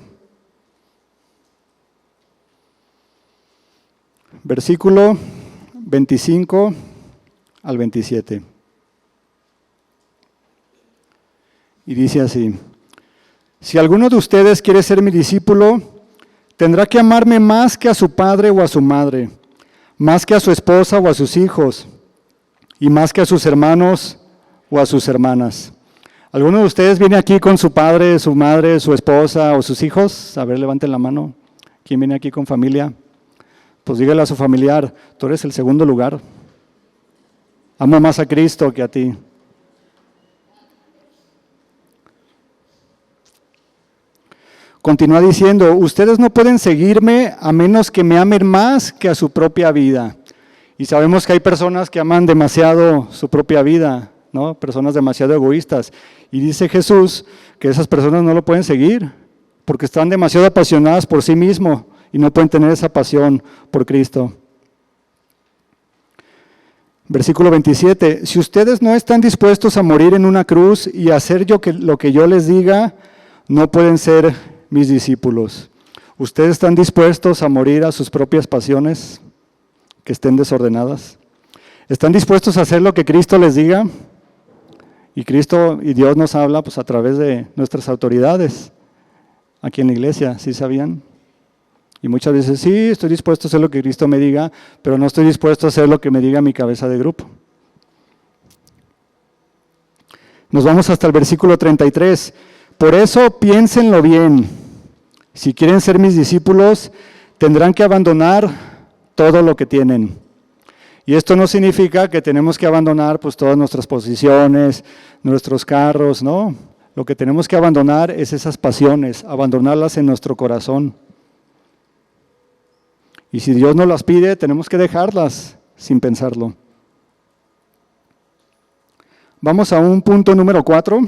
Versículo 25 al 27. Y dice así: si alguno de ustedes quiere ser mi discípulo, tendrá que amarme más que a su padre o a su madre, más que a su esposa o a sus hijos, y más que a sus hermanos o a sus hermanas. ¿Alguno de ustedes viene aquí con su padre, su madre, su esposa o sus hijos? A ver, levanten la mano. ¿Quién viene aquí con familia? Pues dígale a su familiar: tú eres el segundo lugar. Amo más a Cristo que a ti. Continúa diciendo: ustedes no pueden seguirme a menos que me amen más que a su propia vida. Y sabemos que hay personas que aman demasiado su propia vida, ¿no? Personas demasiado egoístas. Y dice Jesús que esas personas no lo pueden seguir porque están demasiado apasionadas por sí mismos y no pueden tener esa pasión por Cristo. Versículo 27, si ustedes no están dispuestos a morir en una cruz y hacer lo que yo les diga, no pueden ser mis discípulos. ¿Ustedes están dispuestos a morir a sus propias pasiones que estén desordenadas? ¿Están dispuestos a hacer lo que Cristo les diga? Y Cristo y Dios nos habla pues a través de nuestras autoridades aquí en la iglesia, ¿sí sabían? Y muchas veces sí, estoy dispuesto a hacer lo que Cristo me diga, pero no estoy dispuesto a hacer lo que me diga mi cabeza de grupo. Nos vamos hasta el versículo 33. Por eso piénsenlo bien. Si quieren ser mis discípulos, tendrán que abandonar todo lo que tienen. Y esto no significa que tenemos que abandonar pues todas nuestras posiciones, nuestros carros, no. Lo que tenemos que abandonar es esas pasiones, abandonarlas en nuestro corazón. Y si Dios nos las pide, tenemos que dejarlas sin pensarlo. Vamos a un punto número 4,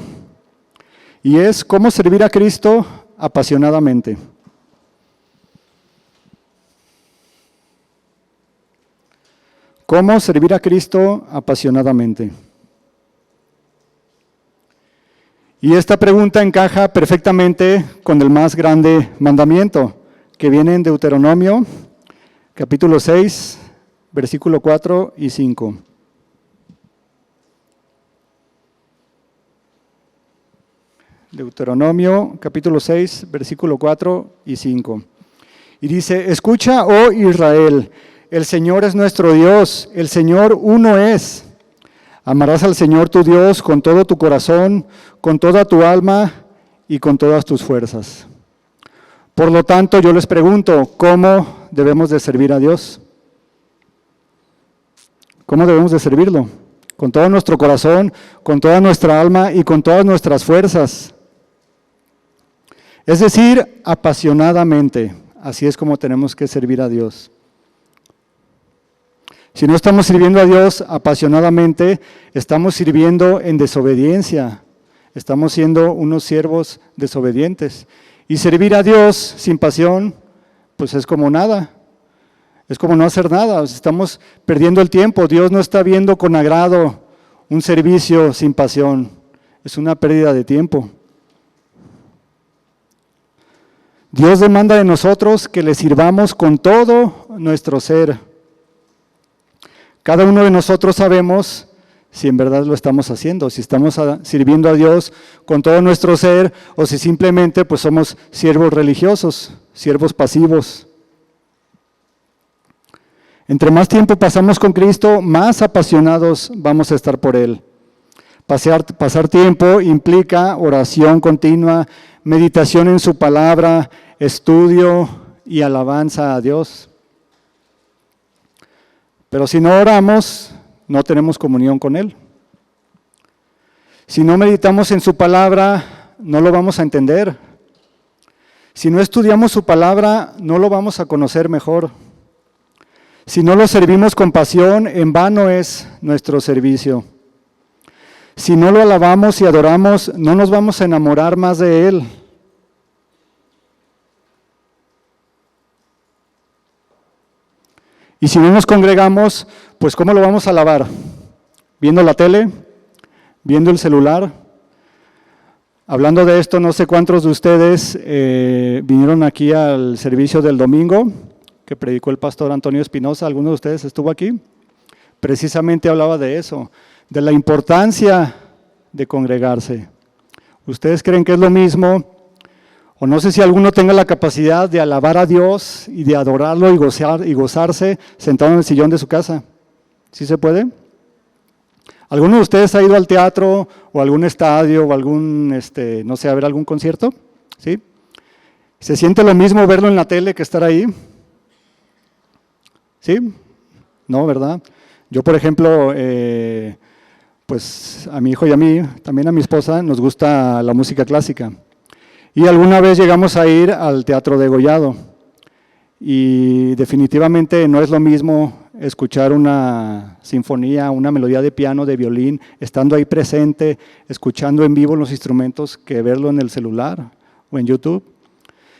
y es cómo servir a Cristo apasionadamente. ¿Cómo servir a Cristo apasionadamente? Y esta pregunta encaja perfectamente con el más grande mandamiento, que viene en Deuteronomio, capítulo 6, versículo 4 y 5. Deuteronomio, capítulo 6, versículo 4 y 5. Y dice: escucha, oh Israel, el Señor es nuestro Dios, el Señor uno es. Amarás al Señor tu Dios con todo tu corazón, con toda tu alma y con todas tus fuerzas. Por lo tanto, yo les pregunto, ¿cómo debemos de servir a Dios? ¿Cómo debemos de servirlo? Con todo nuestro corazón, con toda nuestra alma y con todas nuestras fuerzas. Es decir, apasionadamente. Así es como tenemos que servir a Dios. Si no estamos sirviendo a Dios apasionadamente, estamos sirviendo en desobediencia. Estamos siendo unos siervos desobedientes. Y servir a Dios sin pasión, pues es como nada. Es como no hacer nada. Estamos perdiendo el tiempo. Dios no está viendo con agrado un servicio sin pasión. Es una pérdida de tiempo. Dios demanda de nosotros que le sirvamos con todo nuestro ser. Cada uno de nosotros sabemos si en verdad lo estamos haciendo, si estamos sirviendo a Dios con todo nuestro ser o si simplemente pues somos siervos religiosos, siervos pasivos. Entre más tiempo pasamos con Cristo, más apasionados vamos a estar por Él. Pasar tiempo implica oración continua, meditación en su palabra, estudio y alabanza a Dios. Pero si no oramos, no tenemos comunión con Él. Si no meditamos en su palabra, no lo vamos a entender. Si no estudiamos su palabra, no lo vamos a conocer mejor. Si no lo servimos con pasión, en vano es nuestro servicio. Si no lo alabamos y adoramos, no nos vamos a enamorar más de Él. Y si no nos congregamos, pues ¿cómo lo vamos a alabar? ¿Viendo la tele? ¿Viendo el celular? Hablando de esto, no sé cuántos de ustedes vinieron aquí al servicio del domingo que predicó el pastor Antonio Espinosa. ¿Alguno de ustedes estuvo aquí? precisamente hablaba de eso, de la importancia de congregarse. ¿Ustedes creen que es lo mismo? O no sé si alguno tenga la capacidad de alabar a Dios y de adorarlo y gozarse sentado en el sillón de su casa. ¿Sí se puede? ¿Alguno de ustedes ha ido al teatro o a algún estadio o algún, no sé, a ver algún concierto? ¿Sí? ¿Se siente lo mismo verlo en la tele que estar ahí? ¿Sí? No, ¿verdad? Yo, por ejemplo, pues a mi hijo y a mí, también a mi esposa, nos gusta la música clásica. Y alguna vez llegamos a ir al Teatro Degollado. Y definitivamente no es lo mismo escuchar una sinfonía, una melodía de piano, de violín, estando ahí presente, escuchando en vivo los instrumentos, que verlo en el celular o en YouTube.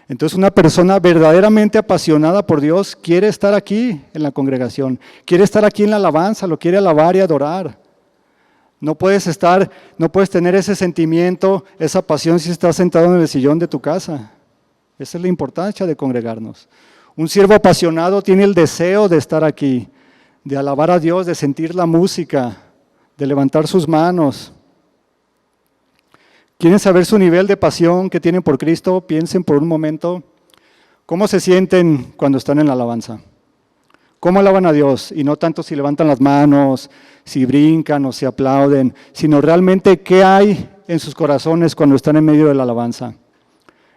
Entonces una persona verdaderamente apasionada por Dios quiere estar aquí en la congregación, quiere estar aquí en la alabanza, lo quiere alabar y adorar. No puedes tener ese sentimiento, esa pasión si estás sentado en el sillón de tu casa. Esa es la importancia de congregarnos. Un siervo apasionado tiene el deseo de estar aquí, de alabar a Dios, de sentir la música, de levantar sus manos. ¿Quieren saber su nivel de pasión que tienen por Cristo? Piensen por un momento, ¿cómo se sienten cuando están en la alabanza? ¿Cómo alaban a Dios? Y no tanto si levantan las manos, si brincan o si aplauden, sino realmente qué hay en sus corazones cuando están en medio de la alabanza.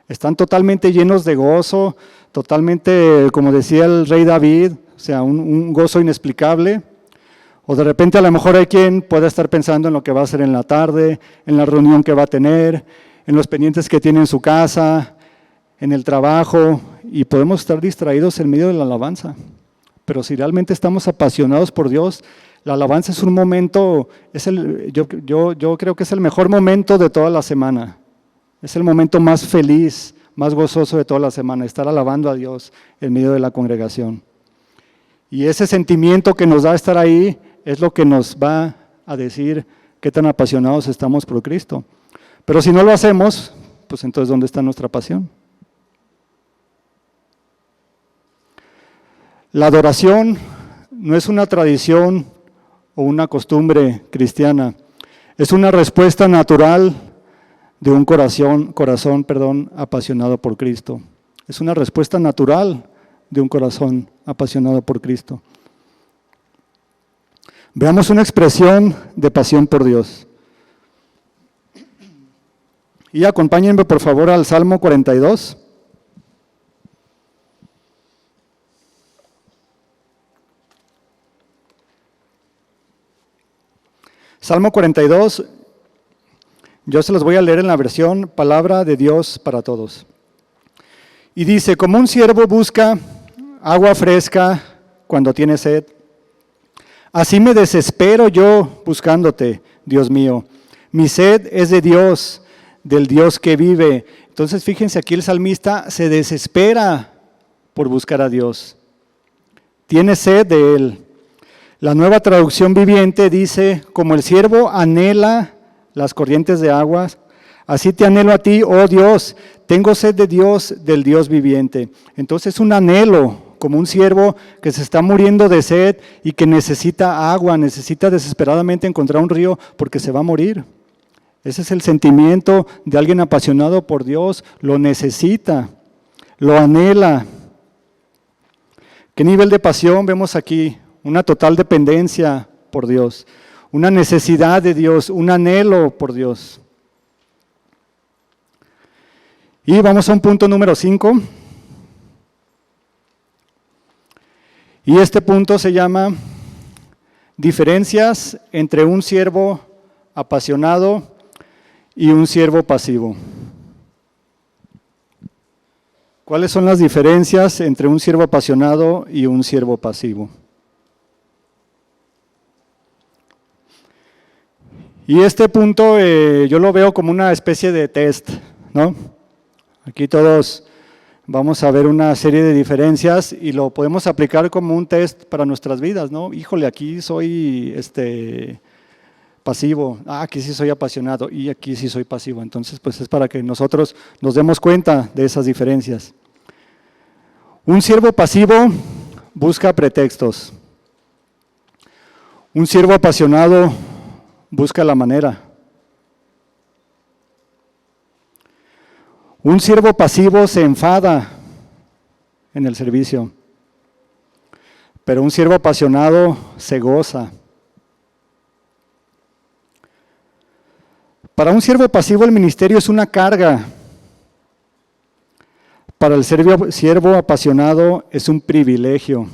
Están totalmente llenos de gozo, totalmente, como decía el rey David, o sea, un gozo inexplicable. O de repente a lo mejor hay quien pueda estar pensando en lo que va a hacer en la tarde, en la reunión que va a tener, en los pendientes que tiene en su casa, en el trabajo, y podemos estar distraídos en medio de la alabanza. Pero si realmente estamos apasionados por Dios, la alabanza es un momento, yo creo que es el mejor momento de toda la semana. Es el momento más feliz, más gozoso de toda la semana, estar alabando a Dios en medio de la congregación. Y ese sentimiento que nos da estar ahí es lo que nos va a decir qué tan apasionados estamos por Cristo. Pero si no lo hacemos, pues entonces ¿dónde está nuestra pasión? La adoración no es una tradición o una costumbre cristiana, es una respuesta natural de un corazón apasionado por Cristo. Es una respuesta natural de un corazón apasionado por Cristo. Veamos una expresión de pasión por Dios. Y acompáñenme por favor al Salmo 42. Salmo 42, yo se los voy a leer en la versión Palabra de Dios para Todos. Y dice, como un siervo busca agua fresca cuando tiene sed, así me desespero yo buscándote, Dios mío. Mi sed es de Dios, del Dios que vive. Entonces fíjense, aquí el salmista se desespera por buscar a Dios. Tiene sed de Él. La Nueva Traducción Viviente dice, como el siervo anhela las corrientes de aguas, así te anhelo a ti, oh Dios, tengo sed de Dios, del Dios viviente. Entonces un anhelo, como un siervo que se está muriendo de sed y que necesita agua, necesita desesperadamente encontrar un río porque se va a morir. Ese es el sentimiento de alguien apasionado por Dios, lo necesita, lo anhela. ¿Qué nivel de pasión vemos aquí? Una total dependencia por Dios, una necesidad de Dios, un anhelo por Dios. Y vamos a un punto número 5. Y este punto se llama diferencias entre un siervo apasionado y un siervo pasivo. ¿Cuáles son las diferencias entre un siervo apasionado y un siervo pasivo? Y este punto yo lo veo como una especie de test, ¿no? Aquí todos vamos a ver una serie de diferencias y lo podemos aplicar como un test para nuestras vidas, ¿no? Híjole, aquí soy pasivo, aquí sí soy apasionado y aquí sí soy pasivo. Entonces, pues es para que nosotros nos demos cuenta de esas diferencias. Un siervo pasivo busca pretextos. Un siervo apasionado busca la manera. Un siervo pasivo se enfada en el servicio, pero un siervo apasionado se goza. Para un siervo pasivo el ministerio es una carga. Para el siervo apasionado es un privilegio.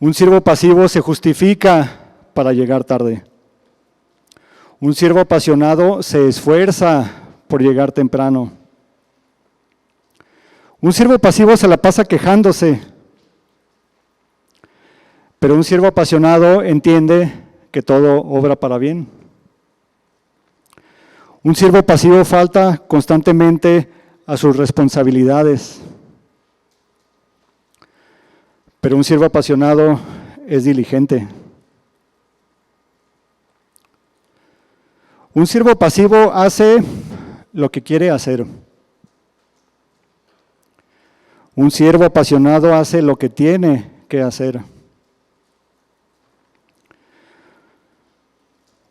Un siervo pasivo se justifica para llegar tarde. Un siervo apasionado se esfuerza por llegar temprano. Un siervo pasivo se la pasa quejándose, pero un siervo apasionado entiende que todo obra para bien. Un siervo pasivo falta constantemente a sus responsabilidades, pero un siervo apasionado es diligente. Un siervo pasivo hace lo que quiere hacer. Un siervo apasionado hace lo que tiene que hacer.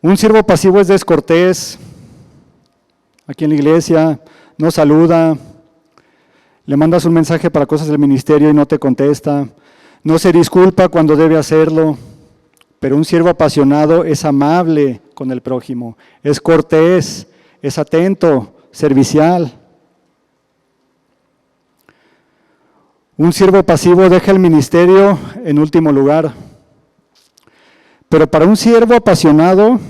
Un siervo pasivo es descortés. Aquí en la iglesia no saluda, le mandas un mensaje para cosas del ministerio y no te contesta, no se disculpa cuando debe hacerlo, pero un siervo apasionado es amable con el prójimo, es cortés, es atento, servicial. Un siervo pasivo deja el ministerio en último lugar, pero para un siervo apasionado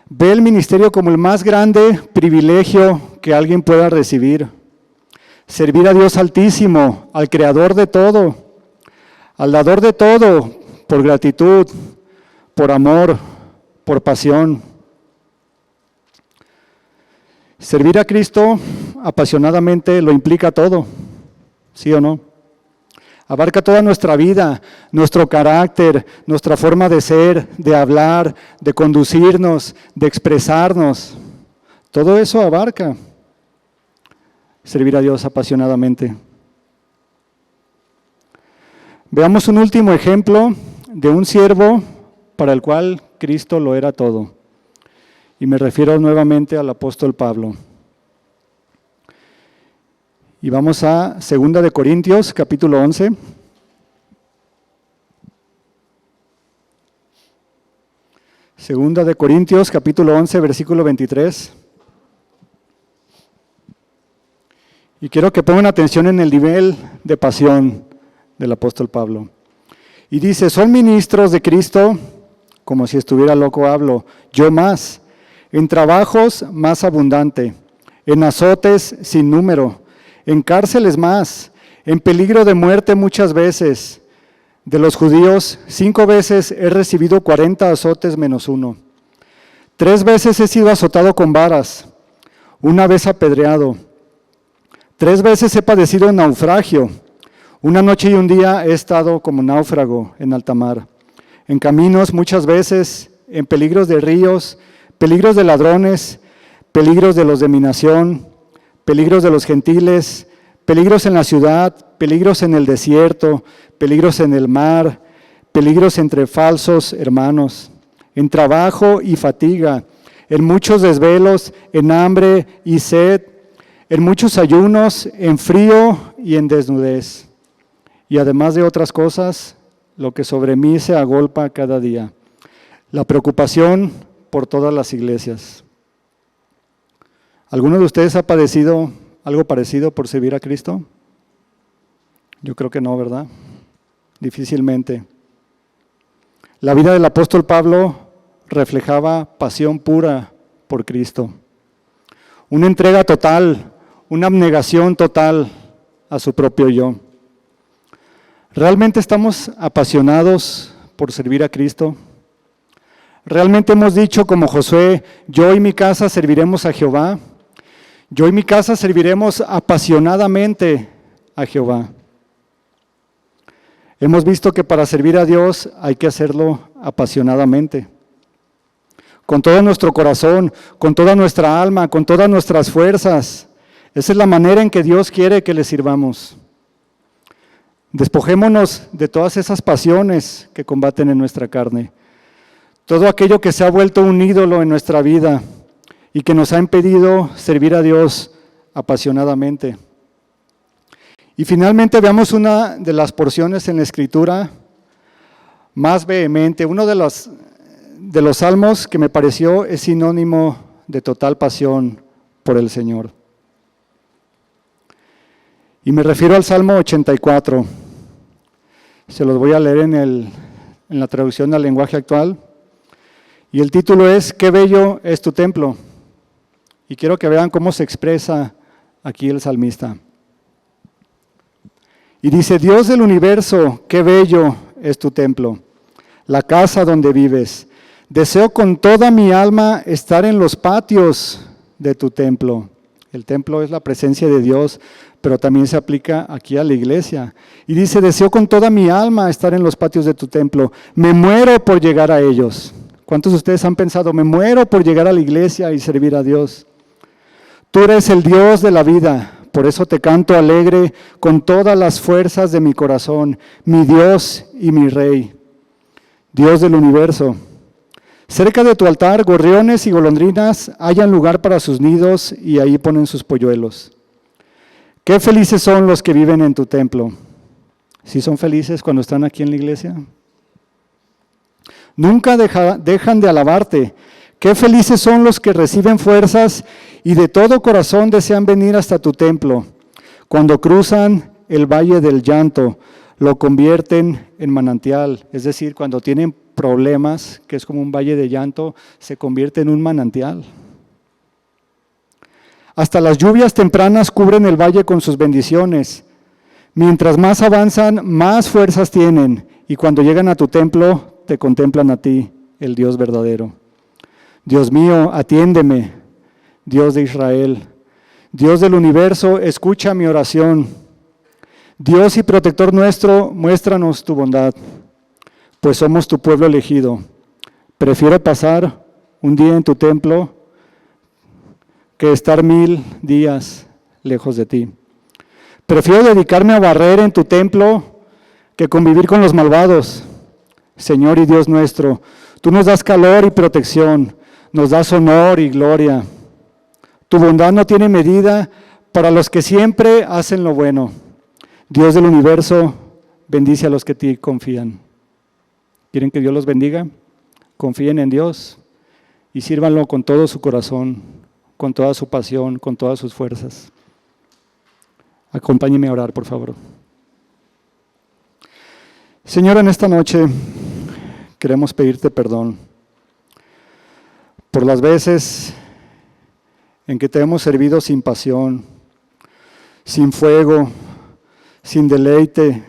ve el ministerio como el más grande privilegio que alguien pueda recibir. Servir a Dios Altísimo, al Creador de todo, al Dador de todo, por gratitud, por amor, por pasión. Servir a Cristo apasionadamente lo implica todo, ¿sí o no? Abarca toda nuestra vida, nuestro carácter, nuestra forma de ser, de hablar, de conducirnos, de expresarnos. Todo eso abarca servir a Dios apasionadamente. Veamos un último ejemplo de un siervo para el cual Cristo lo era todo. Y me refiero nuevamente al apóstol Pablo. Y vamos a 2 de Corintios, capítulo 11. Segunda de Corintios, capítulo 11, versículo 23. Y quiero que pongan atención en el nivel de pasión del apóstol Pablo. Y dice, son ministros de Cristo, como si estuviera loco hablo, yo más, en trabajos más abundante, en azotes sin número, en cárceles más, en peligro de muerte muchas veces. De los judíos, 5 veces he recibido 40 azotes menos 1. 3 veces he sido azotado con varas, 1 vez apedreado. 3 veces he padecido naufragio. 1 noche y 1 día he estado como náufrago en alta mar. En caminos muchas veces, en peligros de ríos, peligros de ladrones, peligros de los de mi nación, peligros de los gentiles, peligros en la ciudad, peligros en el desierto, peligros en el mar, peligros entre falsos hermanos, en trabajo y fatiga, en muchos desvelos, en hambre y sed, en muchos ayunos, en frío y en desnudez. Y además de otras cosas, lo que sobre mí se agolpa cada día, la preocupación por todas las iglesias. ¿Alguno de ustedes ha padecido algo parecido por servir a Cristo? Yo creo que no, ¿verdad? Difícilmente. La vida del apóstol Pablo reflejaba pasión pura por Cristo. Una entrega total, una abnegación total a su propio yo. ¿Realmente estamos apasionados por servir a Cristo? ¿Realmente hemos dicho como Josué, yo y mi casa serviremos a Jehová? Yo y mi casa serviremos apasionadamente a Jehová. Hemos visto que para servir a Dios hay que hacerlo apasionadamente. Con todo nuestro corazón, con toda nuestra alma, con todas nuestras fuerzas. Esa es la manera en que Dios quiere que le sirvamos. Despojémonos de todas esas pasiones que combaten en nuestra carne. Todo aquello que se ha vuelto un ídolo en nuestra vida y que nos ha impedido servir a Dios apasionadamente. Y finalmente veamos una de las porciones en la Escritura más vehemente. Uno de los salmos que me pareció es sinónimo de total pasión por el Señor. Y me refiero al Salmo 84. Se los voy a leer en la traducción al lenguaje actual. Y el título es «Qué bello es tu templo». Y quiero que vean cómo se expresa aquí el salmista. Y dice, Dios del universo, qué bello es tu templo, la casa donde vives. Deseo con toda mi alma estar en los patios de tu templo. El templo es la presencia de Dios, pero también se aplica aquí a la iglesia. Y dice, deseo con toda mi alma estar en los patios de tu templo. Me muero por llegar a ellos. ¿Cuántos de ustedes han pensado, me muero por llegar a la iglesia y servir a Dios? Tú eres el Dios de la vida, por eso te canto alegre con todas las fuerzas de mi corazón, mi Dios y mi Rey, Dios del universo. Cerca de tu altar, gorriones y golondrinas hallan lugar para sus nidos y ahí ponen sus polluelos. Qué felices son los que viven en tu templo. ¿Sí son felices cuando están aquí en la iglesia? Nunca dejan de alabarte. Qué felices son los que reciben fuerzas y de todo corazón desean venir hasta tu templo. Cuando cruzan el valle del llanto, lo convierten en manantial. Es decir, cuando tienen problemas, que es como un valle de llanto, se convierte en un manantial. Hasta las lluvias tempranas cubren el valle con sus bendiciones. Mientras más avanzan, más fuerzas tienen, y cuando llegan a tu templo, te contemplan a ti, el Dios verdadero. Dios mío, atiéndeme, Dios de Israel. Dios del universo, escucha mi oración. Dios y protector nuestro, muéstranos tu bondad, pues somos tu pueblo elegido. Prefiero pasar un día en tu templo que estar 1000 días lejos de ti. Prefiero dedicarme a barrer en tu templo que convivir con los malvados. Señor y Dios nuestro, tú nos das calor y protección, nos das honor y gloria. Tu bondad no tiene medida para los que siempre hacen lo bueno. Dios del universo, bendice a los que en ti confían. ¿Quieren que Dios los bendiga? Confíen en Dios y sírvanlo con todo su corazón, con toda su pasión, con todas sus fuerzas. Acompáñenme a orar, por favor. Señor, en esta noche queremos pedirte perdón por las veces en que te hemos servido sin pasión, sin fuego, sin deleite,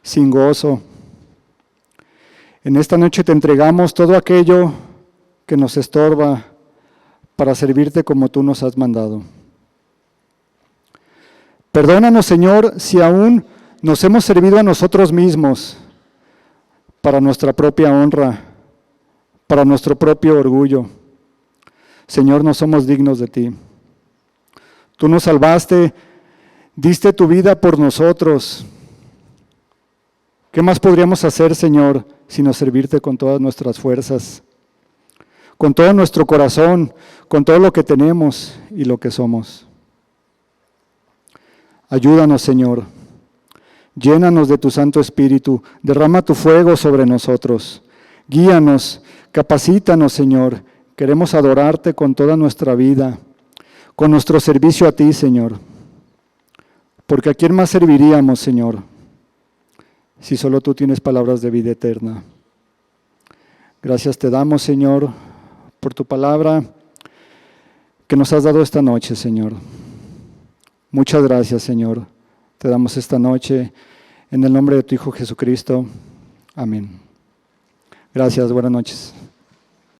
sin gozo. En esta noche te entregamos todo aquello que nos estorba para servirte como tú nos has mandado. Perdónanos, Señor, si aún nos hemos servido a nosotros mismos para nuestra propia honra, para nuestro propio orgullo. Señor, no somos dignos de ti. Tú nos salvaste, diste tu vida por nosotros. ¿Qué más podríamos hacer, Señor, sino servirte con todas nuestras fuerzas, con todo nuestro corazón, con todo lo que tenemos y lo que somos? Ayúdanos, Señor. Llénanos de tu Santo Espíritu. Derrama tu fuego sobre nosotros. Guíanos, capacítanos, Señor. Queremos adorarte con toda nuestra vida, con nuestro servicio a ti, Señor. Porque ¿a quién más serviríamos, Señor, si solo tú tienes palabras de vida eterna? Gracias te damos, Señor, por tu palabra que nos has dado esta noche, Señor. Muchas gracias, Señor. Te damos esta noche en el nombre de tu Hijo Jesucristo. Amén. Gracias, buenas noches.